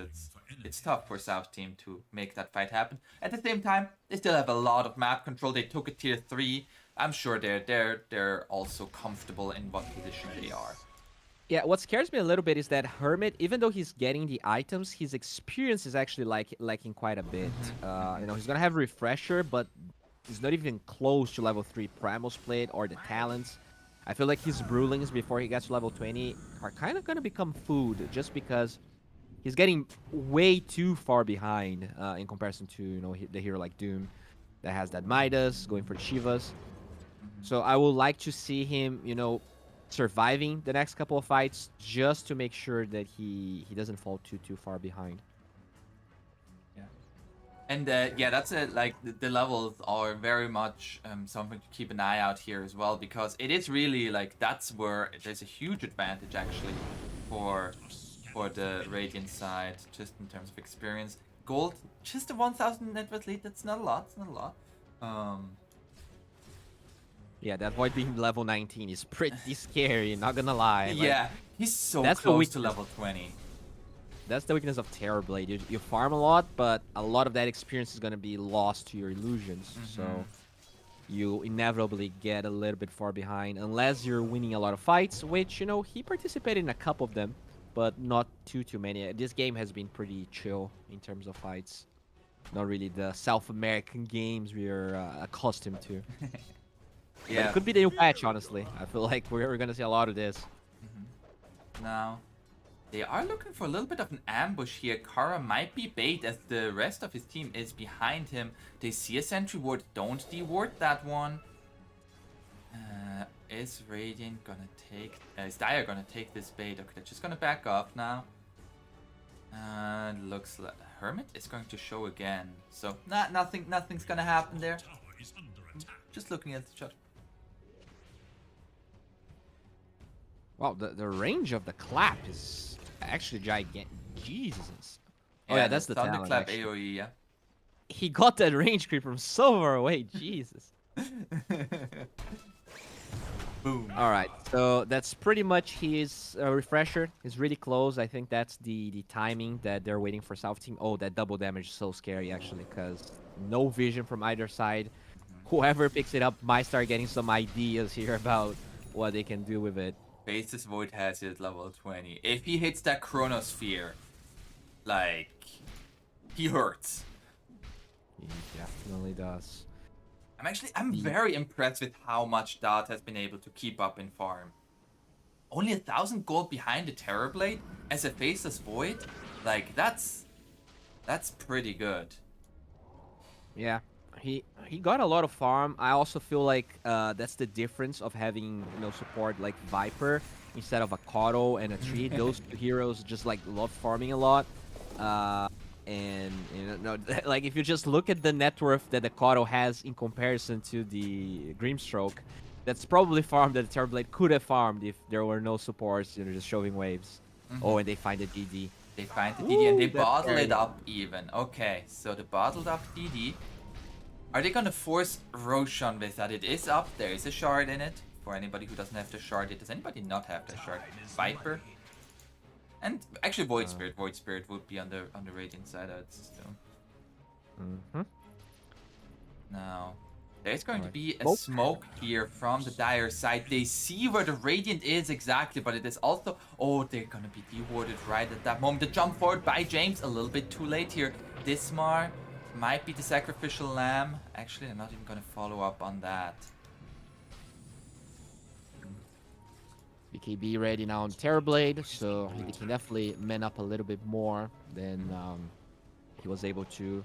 It's tough for South team to make that fight happen. At the same time, they still have a lot of map control. They took a tier 3. I'm sure they're also comfortable in what position they are. Yeah, what scares me a little bit is that Hermit, even though he's getting the items, his experience is actually lacking quite a bit. He's gonna have Refresher, but he's not even close to level 3 Primal Split or the talents. I feel like his Brewlings before he gets to level 20 are kind of gonna become food, just because he's getting way too far behind in comparison to the hero like Doom that has that Midas going for the Shivas. So I would like to see him, surviving the next couple of fights just to make sure that he doesn't fall too far behind. Yeah. And yeah, that's it. Like the levels are very much something to keep an eye out here as well, because it is really like that's where there's a huge advantage actually for the Radiant side, just in terms of experience. Gold, just a 1,000 net worth lead. That's not a lot. It's not a lot. Yeah, that Void being level 19 is pretty scary, not gonna lie. Yeah, he's so that's close to level 20. That's the weakness of Terrorblade. You farm a lot, but a lot of that experience is gonna be lost to your illusions. So you inevitably get a little bit far behind, unless you're winning a lot of fights, which, he participated in a couple of them, but not too many. This game has been pretty chill in terms of fights. not really the South American games we're accustomed to. But Yeah. it could be the new patch, honestly. I feel like we're gonna see a lot of this. Now, they are looking for a little bit of an ambush here. Kara might be bait as the rest of his team is behind him. They see a sentry ward. Don't deward that one. Is Radiant gonna take... is Dire gonna take this bait? Okay, they're just gonna back off now. Looks like Hermit is going to show again. So, nothing's gonna happen there. Just looking at the shot. Wow, the range of the clap is actually gigantic. Jesus. Oh yeah, that's the talent, Thunderclap actually. AoE, yeah. He got that range creep from so far away. Jesus. Boom. All right, so that's pretty much his refresher. He's really close. I think that's the timing that they're waiting for South Team. Oh, that double damage is so scary, actually, because no vision from either side. Whoever picks it up might start getting some ideas here about what they can do with it. Basis Void has it at level 20. If he hits that Chronosphere, like, he hurts. He definitely does. I'm very impressed with how much Dart has been able to keep up in farm. Only 1,000 gold behind the Terrorblade as a Faceless Void? Like, that's pretty good. Yeah, he got a lot of farm. I also feel like that's the difference of having support like Viper instead of a Kato and a Tree. Those two heroes just like love farming a lot. And like if you just look at the net worth that the Kato has in comparison to the Grimstroke, that's probably farm that the Terrorblade could have farmed if there were no supports, just shoving waves. Oh, and they find the DD. They find the DD and they that's bottle scary. it up even. Okay, so the bottled up DD. Are they gonna force Roshan with that? It is up. There is a shard in it. For anybody who doesn't have the shard, does anybody not have the shard? Viper? And actually Void Spirit. Void Spirit would be on the Radiant side, I'd assume. Now, there's going to be a smoke here from the Dire side. They see where the Radiant is exactly, but it is also... Oh, they're gonna be dewarded right at that moment. The jump forward by James, a little bit too late here. Dismar might be the sacrificial lamb. Actually, they're not even gonna follow up on that. BKB ready now on Terrorblade, so he can definitely man up a little bit more than he was able to.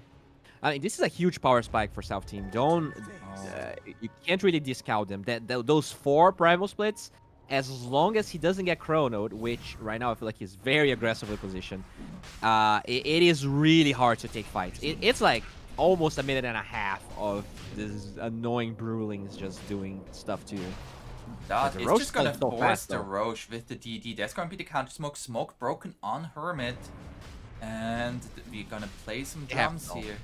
I mean, this is a huge power spike for South Team. You can't really discount them. Those 4 primal splits, as long as he doesn't get chronoed, which right now I feel like he's very aggressively positioned, it is really hard to take fights. It's like almost a minute and a half of this annoying Brewlings just doing stuff to you. That is just gonna so force fast, the though. Roche with the DD. That's gonna be the counter smoke. Smoke broken on Hermit. And we're gonna play some drums here.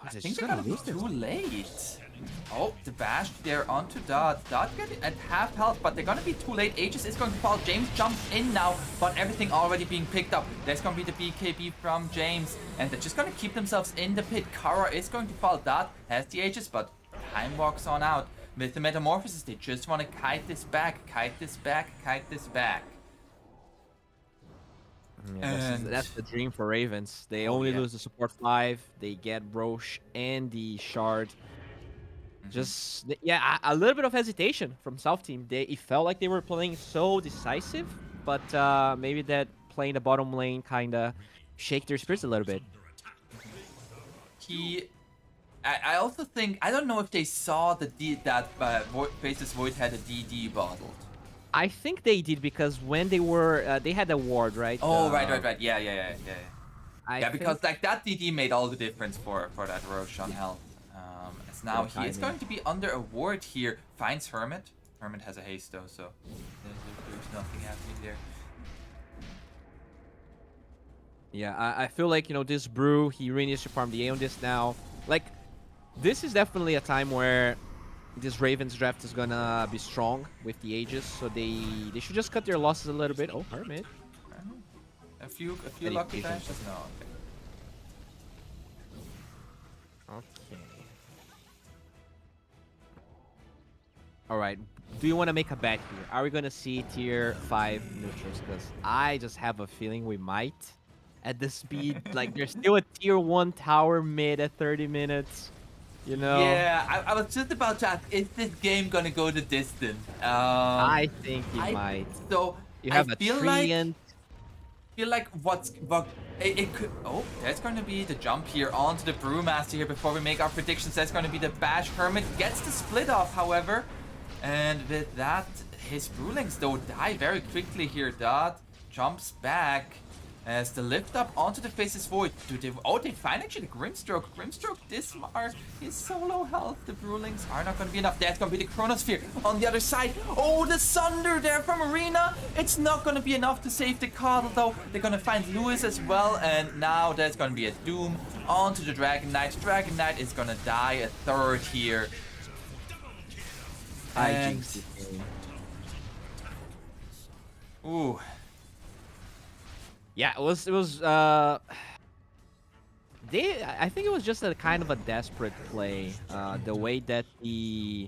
I think they're gonna be too late. Oh, the bash there onto Dot. Dot getting at half health, but they're gonna be too late. Aegis is going to fall. James jumps in now, but everything already being picked up. There's gonna be the BKB from James, and they're just gonna keep themselves in the pit. Kara is going to fall. Dot has the Aegis, but time walks on out. With the Metamorphosis, they just want to kite this back, kite this back, kite this back. Yeah, that's the dream for Ravens. They only lose the support 5. They get Roche and the shard. Just a little bit of hesitation from South Team. It felt like they were playing so decisive, but maybe that playing the bottom lane kind of shake their spirits a little bit. I also think, I don't know if they saw that Faceless Void had a DD bottled. I think they did because when they were, they had a ward, right? Oh, right. Yeah. Because like that DD made all the difference for that Roshan health. As now he is going to be under a ward here. Finds Hermit. Hermit has a haste though, so there's nothing happening there. Yeah, I feel like, this Brew, he really needs to farm the A on this now. Like, this is definitely a time where this Ravens draft is gonna be strong with the Aegis, so they should just cut their losses a little bit. Oh, Hermit. A few lucky dashes? No, okay. Alright, do you want to make a bet here? Are we gonna see tier 5 neutrals? Because I just have a feeling we might. at the speed. Like there's still a tier 1 tower mid at 30 minutes. You know, Yeah, I was just about to ask, is this game gonna go the distance? I think he I might. so You I have a feel Treant. like what it could. Oh, there's going to be the jump here onto the Brewmaster here before we make our predictions. That's going to be the Bash. Hermit gets the split off, however, and with that, his Brewlings though die very quickly here. Dot jumps back as the lift up onto the Faceless Void. They find actually the Grimstroke. Grimstroke dismar his solo health. The Brewlings are not going to be enough. That's going to be the Chronosphere on the other side. Oh, the Sunder there from Arena. It's not going to be enough to save the Coddle though. They're going to find Lewis as well. And now there's going to be a Doom onto the Dragon Knight. Dragon Knight is going to die a third here. I And... jinxed this game. Ooh. Yeah, it was I think it was just a kind of a desperate play. The way that the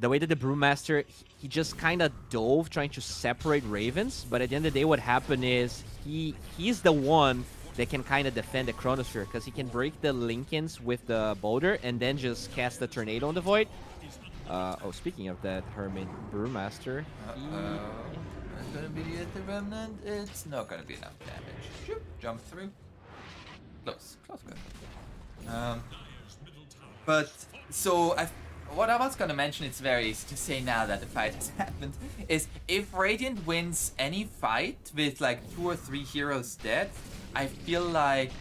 Brewmaster, he just kind of dove trying to separate Ravens, but at the end of the day what happened is he's the one that can kind of defend the Chronosphere because he can break the Lincolns with the boulder and then just cast the tornado on the Void. Oh, speaking of that, Hermit Brewmaster. It's gonna be the Remnant. It's not gonna be enough damage. Shoop, jump through. Close, good. But so what I was gonna mention, it's very easy to say now that the fight has happened, is if Radiant wins any fight with like 2 or 3 heroes dead, I feel like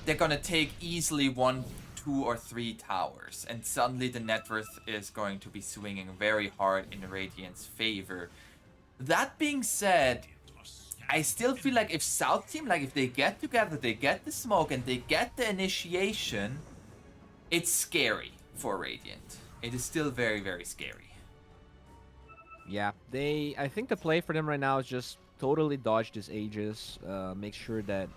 they're gonna take easily 1, 2, or 3 towers, and suddenly the net worth is going to be swinging very hard in Radiant's favor. That being said, I still feel like if South Team, like if they get together, they get the smoke and they get the initiation, it's scary for Radiant. It is still very, very scary. Yeah, I think the play for them right now is just totally dodge these Aegis. Make sure that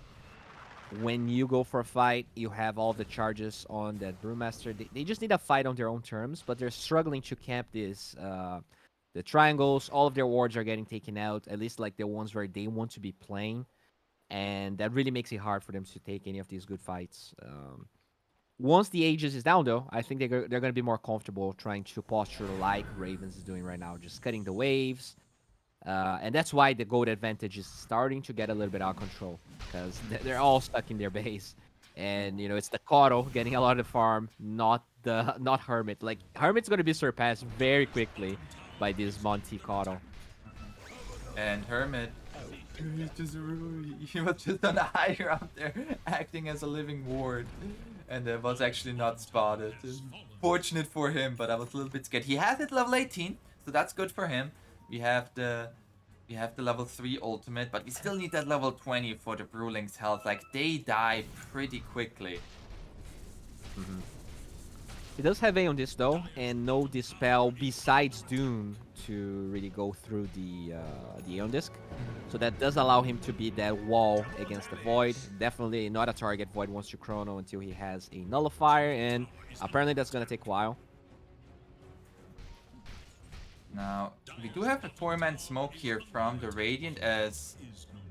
when you go for a fight, you have all the charges on that Brewmaster. They just need a fight on their own terms, but they're struggling to camp this. The triangles, all of their wards are getting taken out, at least like the ones where they want to be playing. And that really makes it hard for them to take any of these good fights. Once the Aegis is down, though, I think they're going to be more comfortable trying to posture like Ravens is doing right now, just cutting the waves. And that's why the gold advantage is starting to get a little bit out of control, because they're all stuck in their base. And, you know, it's the Coddle getting a lot of the farm, not Hermit. Like, Hermit's going to be surpassed very quickly by this Monty Coddle. And Hermit, he was just on a high ground there, acting as a living ward, and was actually not spotted. Fortunate for him, but I was a little bit scared. He has it level 18, so that's good for him. We have the level 3 ultimate, but we still need that level 20 for the Brewling's health. Like, they die pretty quickly. Mm-hmm. He does have A on this though, and no Dispel besides Doom to really go through the Aeon Disc. So that does allow him to be that wall against the Void. Definitely not a target Void wants to Chrono until he has a Nullifier, and apparently that's gonna take a while. Now, we do have a 4-man smoke here from the Radiant, as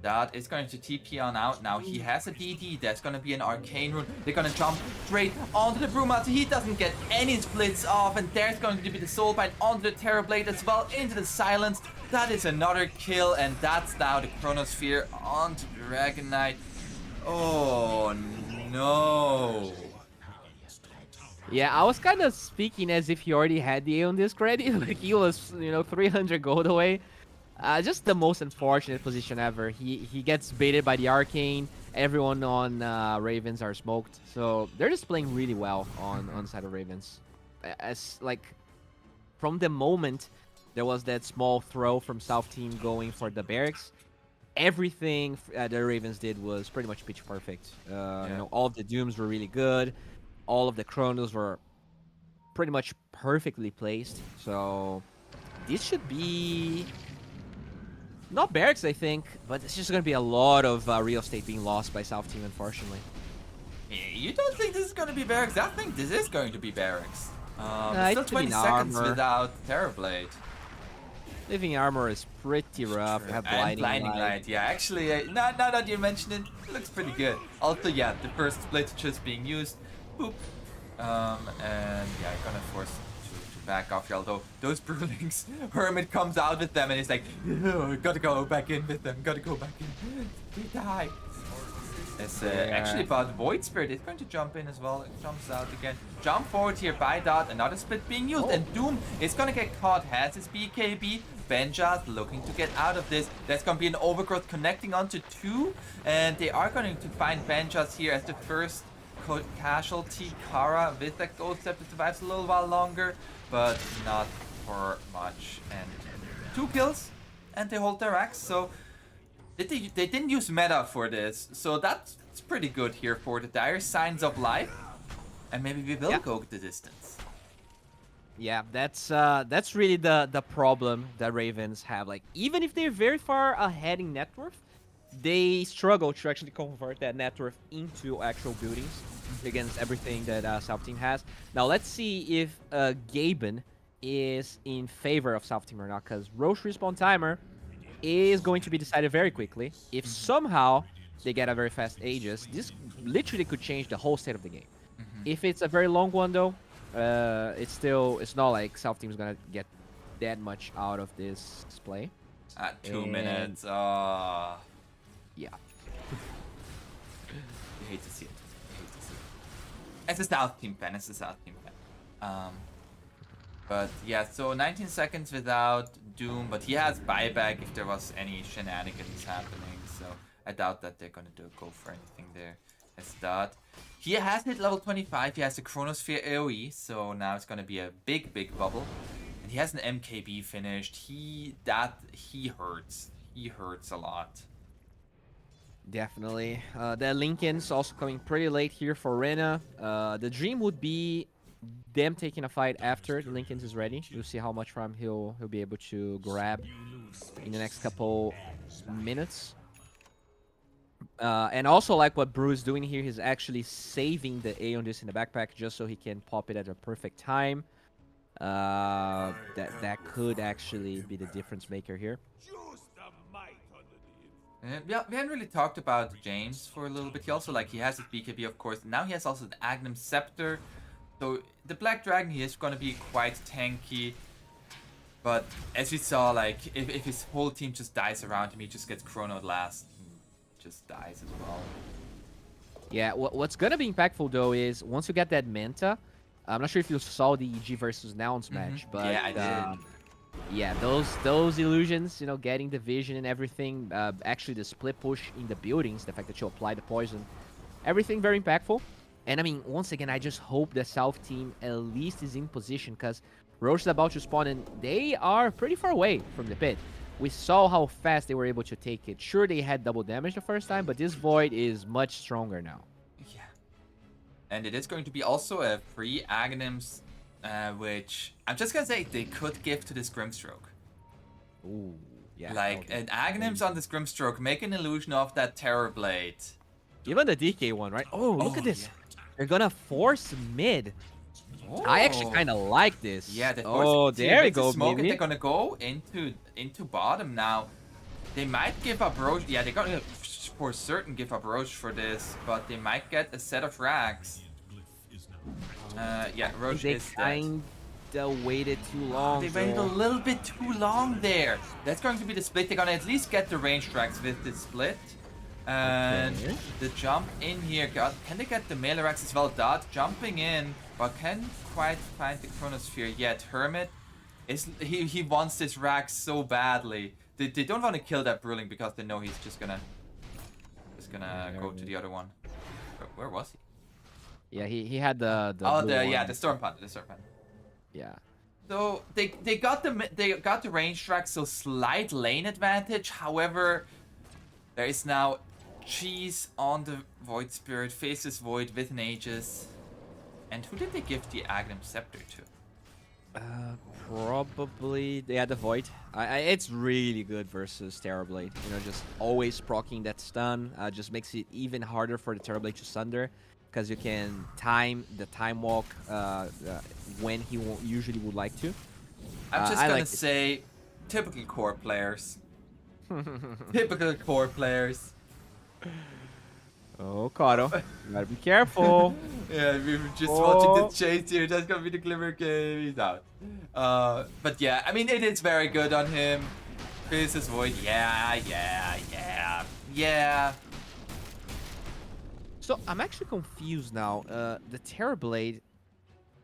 that is going to TP on out now. He has a DD, that's going to be an Arcane Rune. They're going to jump straight onto the Brewmaster. He doesn't get any splits off, and there's going to be the Soulbind onto the Terrorblade as well, into the Silence. That is another kill, and that's now the Chronosphere onto Dragon Knight. Oh no. Yeah, I was kind of speaking as if he already had the Aeon Disc ready. Like, he was, 300 gold away. Just the most unfortunate position ever. He gets baited by the Arcane. Everyone on Ravens are smoked. So they're just playing really well on side of Ravens. As, like, from the moment there was that small throw from South Team going for the barracks, everything the Ravens did was pretty much pitch perfect. All of the Dooms were really good. All of the Chronos were pretty much perfectly placed. So this should be not barracks, I think, but it's just going to be a lot of real estate being lost by South Team, unfortunately. You don't think this is going to be barracks? I think this is going to be barracks. Still It's 20 seconds without Terrorblade. Living armor is pretty rough. You have And blinding light. light, yeah. Actually, now that you mention it, it looks pretty good. Also, yeah, the first split just being used. Boop. And yeah, I'm gonna force to back off here. Although those Brewlings, Hermit comes out with them and he's like, oh, gotta go back in with them. Gotta go back in. They die. It's actually about Void Spirit. It's going to jump in as well. It jumps out again. Jump forward here by Dot. Another split being used. And Doom is going to get caught. Has his BKB. Benja looking to get out of this. There's going to be an overgrowth connecting onto 2. And they are going to find Benjas here as the first casualty. Kara with that Ghost Scepter survives a little while longer. But not for much. And 2 kills. And they hold their axe. So they didn't use meta for this, so that's pretty good here for the Dire Signs of Life, and maybe we will go the distance. Yeah, that's really the problem that Ravens have. Like, even if they're very far ahead in net worth, they struggle to actually convert that net worth into actual buildings against everything that South Team has. Now let's see if Gaben is in favor of South Team or not, because Roche respawn timer is going to be decided very quickly. If somehow they get a very fast Aegis, this literally could change the whole state of the game. If it's a very long one though, it's not like South Team is gonna get that much out of this play. At 2 minutes, yeah. You hate to see it. It's a South Team fan. But yeah, so 19 seconds without Doom, but he has buyback if there was any shenanigans happening, so I doubt that they're gonna go for anything there. As that. He has hit level 25, he has the Chronosphere AoE, so now it's gonna be a big bubble. And he has an MKB finished. He hurts. He hurts a lot. Definitely. The Lincoln's also coming pretty late here for Reyna. The dream would be them taking a fight after the Lincoln's is ready. We'll see how much farm he'll be able to grab in the next couple minutes. And also, like what Brew is doing here, he's actually saving the A on this in the backpack just so he can pop it at a perfect time. That could actually be the difference maker here. Yeah, we haven't really talked about James for a little bit. He also, he has his BKB, of course. Now he has also the Agnum Scepter. So the Black Dragon, he is going to be quite tanky. But as we saw, if his whole team just dies around him, he just gets chronoed last. Just dies as well. Yeah, what's going to be impactful, though, is once you get that Manta, I'm not sure if you saw the EG versus Nouns match, but yeah, I did. Yeah, those illusions, getting the vision and everything, actually the split push in the buildings, the fact that you apply the poison, everything very impactful. And I mean, once again, I just hope the South Team at least is in position, because Roche is about to spawn and they are pretty far away from the pit. We saw how fast they were able to take it. Sure, they had double damage the first time, but this Void is much stronger now. Yeah. And it is going to be also a free Aghanims, which I'm just going to say they could give to this Grimstroke. Ooh, yeah. An Aghanims on this Grimstroke, make an illusion of that Terror Blade. Even the DK one, right? Oh, look at this. Yeah. They're gonna force mid. Oh. I actually kind of like this. Yeah, there we go, smoke, baby. They're gonna go into bottom now. They might give up Roche. Yeah, they're gonna for certain give up Roche for this, but they might get a set of racks. Yeah, Roche is dead. They waited too long. They waited a little bit too long there. That's going to be the split. They're gonna at least get the range tracks with this split. And the jump in here, can they get the melee racks as well? Dot jumping in, but can't quite find the Chronosphere yet. Hermit, he wants this rack so badly. They don't want to kill that Bruling because they know he's just gonna go to the other one. Where was he? Yeah, he had the Storm Panther. Yeah. So they got the range track, so slight lane advantage. However, there is now Cheese on the Void Spirit, faces Void with an Aegis. And who did they give the Agnum Scepter to? Probably the Void. It's really good versus Terrorblade. Just always proccing that stun. Just makes it even harder for the Terrorblade to sunder, because you can time the time walk when he usually would like to. I'm just gonna say, Typical core players. Typical core players. Oh, Cotto. You gotta be careful. Yeah, we were just Oh. watching the chase here. That's gonna be the Glimmer game. He's out. But yeah, I mean, it is very good on him. Faces Void. Yeah. So I'm actually confused now. The Terrorblade,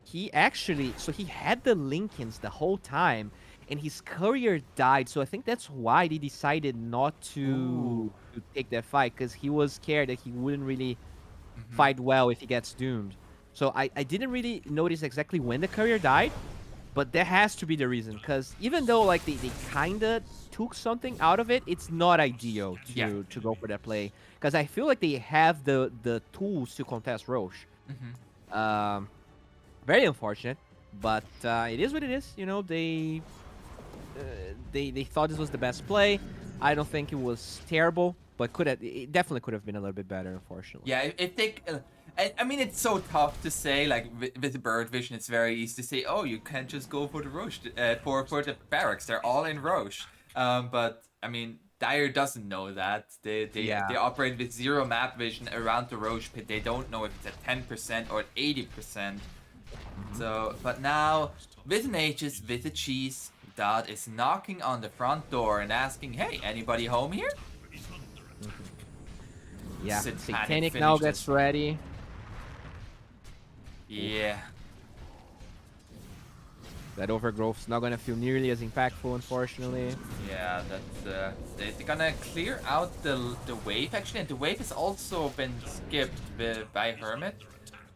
he actually, so he had the Lincolns the whole time, and his courier died. So I think that's why they decided not to take that fight, because he was scared that he wouldn't really fight well if he gets doomed. So I didn't really notice exactly when the courier died, but that has to be the reason, because even though like they kinda took something out of it, it's not ideal to go for that play, because I feel like they have the tools to contest Roche. Very unfortunate, but it is what it is. You know, they thought this was the best play. I don't think it was terrible, but it definitely could have been a little bit better, unfortunately. Yeah, if they... I mean, it's so tough to say, like, with bird vision, it's very easy to say, oh, you can't just go for the Roche, for the barracks. They're all in Roche. But, I mean, Dire doesn't know that. They operate with zero map vision around the Roche pit. They don't know if it's at 10% or at 80%. So, but now, with an Aegis, with a cheese, Dot is knocking on the front door and asking, hey, anybody home here? Yeah, Satanic Satanic now finishes. gets ready. Yeah. That overgrowth's not gonna feel nearly as impactful, unfortunately. Yeah, that's they're gonna clear out the wave actually, and the wave has also been skipped by Hermit.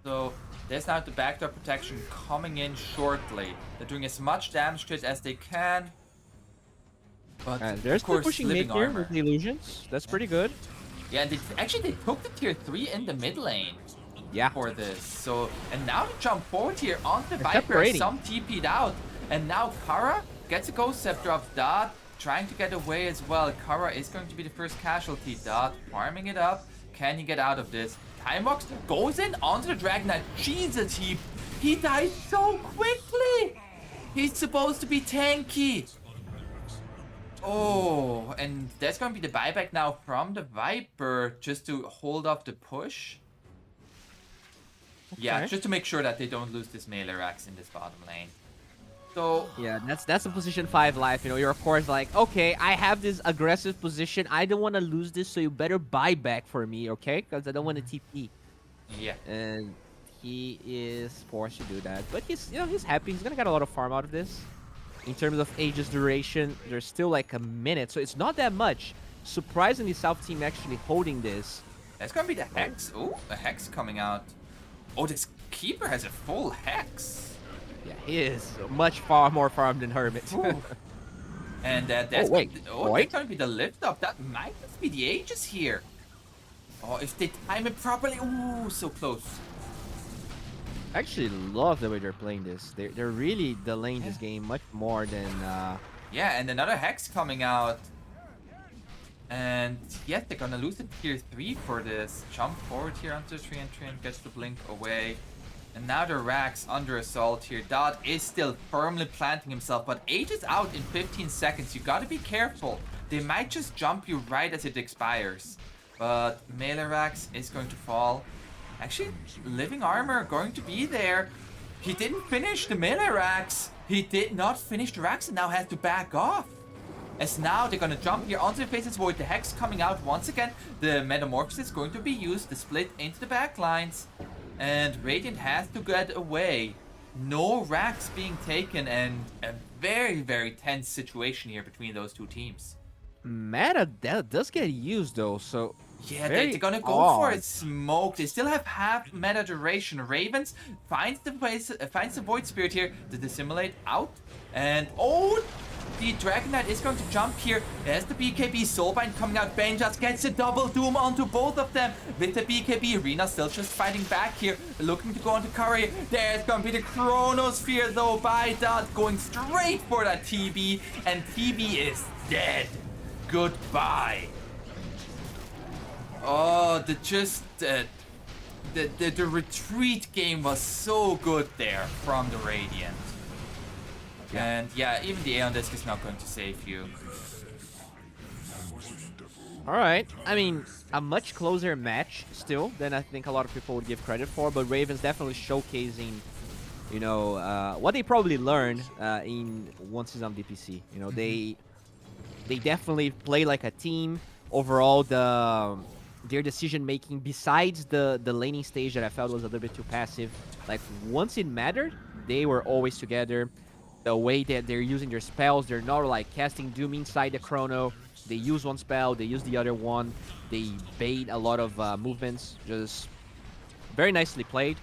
So there's now the backdoor protection coming in shortly. They're doing as much damage to it as they can. But They're of still course, pushing living mid here armor. with the illusions. That's pretty good. Yeah, and they took the tier 3 in the mid lane. Yeah. For this. So, and now they jump forward here onto They're Viper. separating. Some TP'd out. And now Kara gets a Ghost Scepter of Dot, trying to get away as well. Kara is going to be the first casualty. Dot farming it up. Can he get out of this? Timebox goes in onto the Dragon Knight. Jesus, he died so quickly. He's supposed to be tanky. Oh, and there's going to be the buyback now from the Viper just to hold off the push. Yeah, Okay. just to make sure that they don't lose this melee racks in this bottom lane. So Yeah, that's a position 5 life. You know, you're of course like, okay, I have this aggressive position. I don't want to lose this, so you better buy back for me, okay? Because I don't want to TP. yeah, And he is forced to do that. But he's happy. He's gonna get a lot of farm out of this. In terms of Aegis duration, there's still like a minute, so it's not that much. Surprisingly, South team actually holding this. that's gonna be the Hex. Oh, a Hex coming out. Oh, this Keeper has a full Hex. Yeah, he is far more farmed than Hermit. Ooh. And that's wait, that's gonna be the lift up. That might just be the Aegis here. Oh, if they time it properly. Ooh, so close. I actually love the way they're playing this. They're really delaying this game much more than Yeah, and another Hex coming out. And yes, they're gonna lose the tier 3 for this. Jump forward here onto the tree and gets the blink away. And now the Rax under assault here. Dot is still firmly planting himself, but Aegis out in 15 seconds. You gotta be careful. They might just jump you right as it expires. But melee Rax is going to fall. Actually, living armor going to be there. He didn't finish the melee Rax. He did not finish the Rax and now has to back off. As now they're gonna jump here onto the Faces Void. The Hex coming out once again. The Metamorphosis is going to be used to split into the back lines. And Radiant has to get away. No racks being taken, and a very, very tense situation here between those two teams. Meta that does get used though, so Yeah, very they're gonna go for odd. it. Smoke. They still have half meta duration. Ravens finds the Void Spirit here to dissimulate out. And oh, the Dragon Knight is going to jump here. There's the BKB Soulbind coming out. Ben just gets a double doom onto both of them. With the BKB, Rina still just fighting back here. Looking to go onto Curry. There's going to be the Chronosphere though by Dot. Going straight for that TB. And TB is dead. Goodbye. Oh, the retreat game was so good there from the Radiant. Yeah. And yeah, even the Aeon Disc is not going to save you. All right. I mean, a much closer match still than I think a lot of people would give credit for, but Ravens definitely showcasing, what they probably learned in one season of DPC. They definitely play like a team. Overall, their decision making, besides the laning stage that I felt was a little bit too passive, like once it mattered, they were always together. The way that they're using their spells, they're not like casting Doom inside the chrono. They use one spell, they use the other one. They bait a lot of movements. Just very nicely played.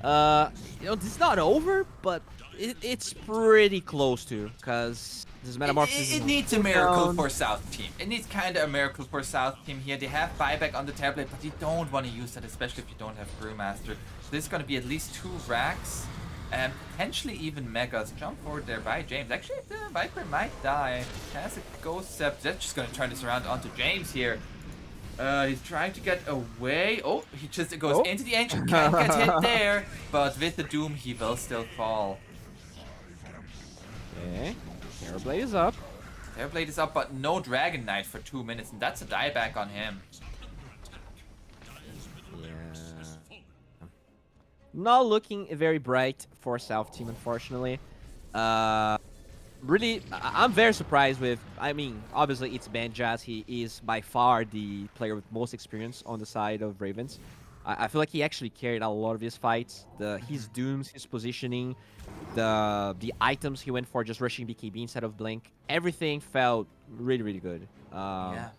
This is not over, but it's pretty close to, because this Metamorphosis It needs a miracle for South team. It needs kind of a miracle for South team here. They have buyback on the tablet, but you don't want to use that, especially if you don't have Brewmaster. So this is going to be at least 2 racks. And potentially even Megas. Jump forward there by James. Actually, the Viper might die. Has a Ghost Step. That's just going to turn this around onto James here. He's trying to get away. Oh, he just goes into the Ancient. Can't get hit there. But with the Doom, he will still fall. Okay. Terrorblade is up. Terrorblade is up, but no Dragon Knight for 2 minutes. And that's a dieback on him. Not looking very bright for South team, unfortunately. Really, I'm very surprised with, I mean, obviously it's Banjas. He is by far the player with most experience on the side of Ravens. I feel like he actually carried a lot of his fights. His Dooms, his positioning, the items he went for, just rushing BKB instead of Blink. Everything felt really, really good. Yeah.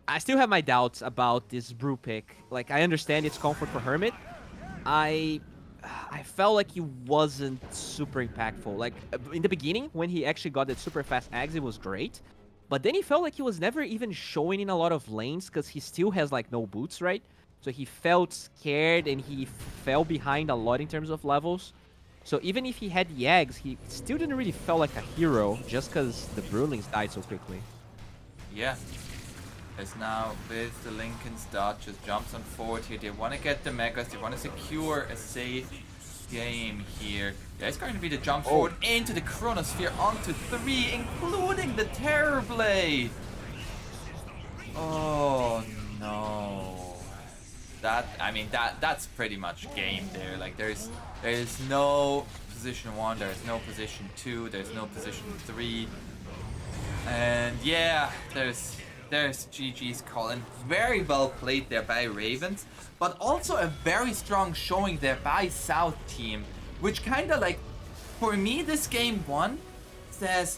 I still have my doubts about this Brew pick. Like, I understand it's comfort for Hermit. I felt like he wasn't super impactful. Like, in the beginning, when he actually got that super fast Ags, it was great. But then he felt like he was never even showing in a lot of lanes, because he still has, like, no boots, right? So he felt scared, and he fell behind a lot in terms of levels. So even if he had the Ags, he still didn't really feel like a hero, just because the Brewlings died so quickly. Yeah. As now with the Lincoln's dot just jumps on forward here. They want to get the Megas. They want to secure a safe game here. Yeah, it's going to be the jump forward into the Chronosphere onto 3, including the Terrorblade. Oh no. That's pretty much game there. Like there's no position 1, there's no position 2, there's no position 3. And yeah, there's GG's call, and very well played there by Ravens, but also a very strong showing there by South team, which kind of like, for me, this game 1 says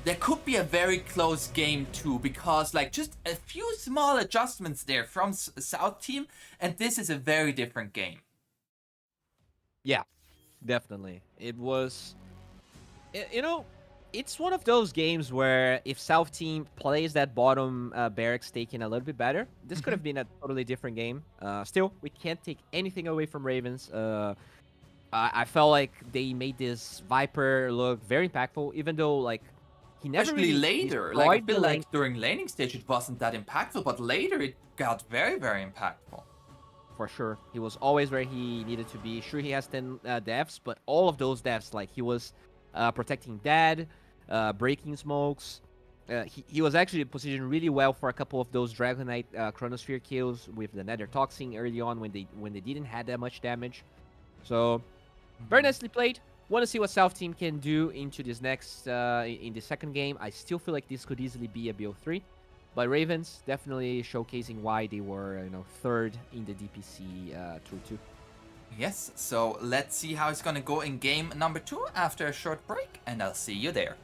there could be a very close game 2, because like just a few small adjustments there from South team, and this is a very different game. Yeah, definitely. It was, it's one of those games where if South team plays that bottom barracks taking a little bit better, this could have been a totally different game. Still, we can't take anything away from Ravens. I felt like they made this Viper look very impactful, even though like he never Especially really later. Like I feel like during laning stage it wasn't that impactful, but later it got very, very impactful. For sure, he was always where he needed to be. Sure, he has 10 deaths, but all of those deaths, like he was protecting Dad, breaking smokes. He was actually positioned really well for a couple of those Dragon Knight Chronosphere kills with the Nether Toxin early on when they didn't have that much damage. So very nicely played. Want to see what South team can do into this next in the second game. I still feel like this could easily be a BO3, but Ravens definitely showcasing why they were third in the DPC 2-2. Yes, so let's see how it's gonna go in game number 2 after a short break, and I'll see you there.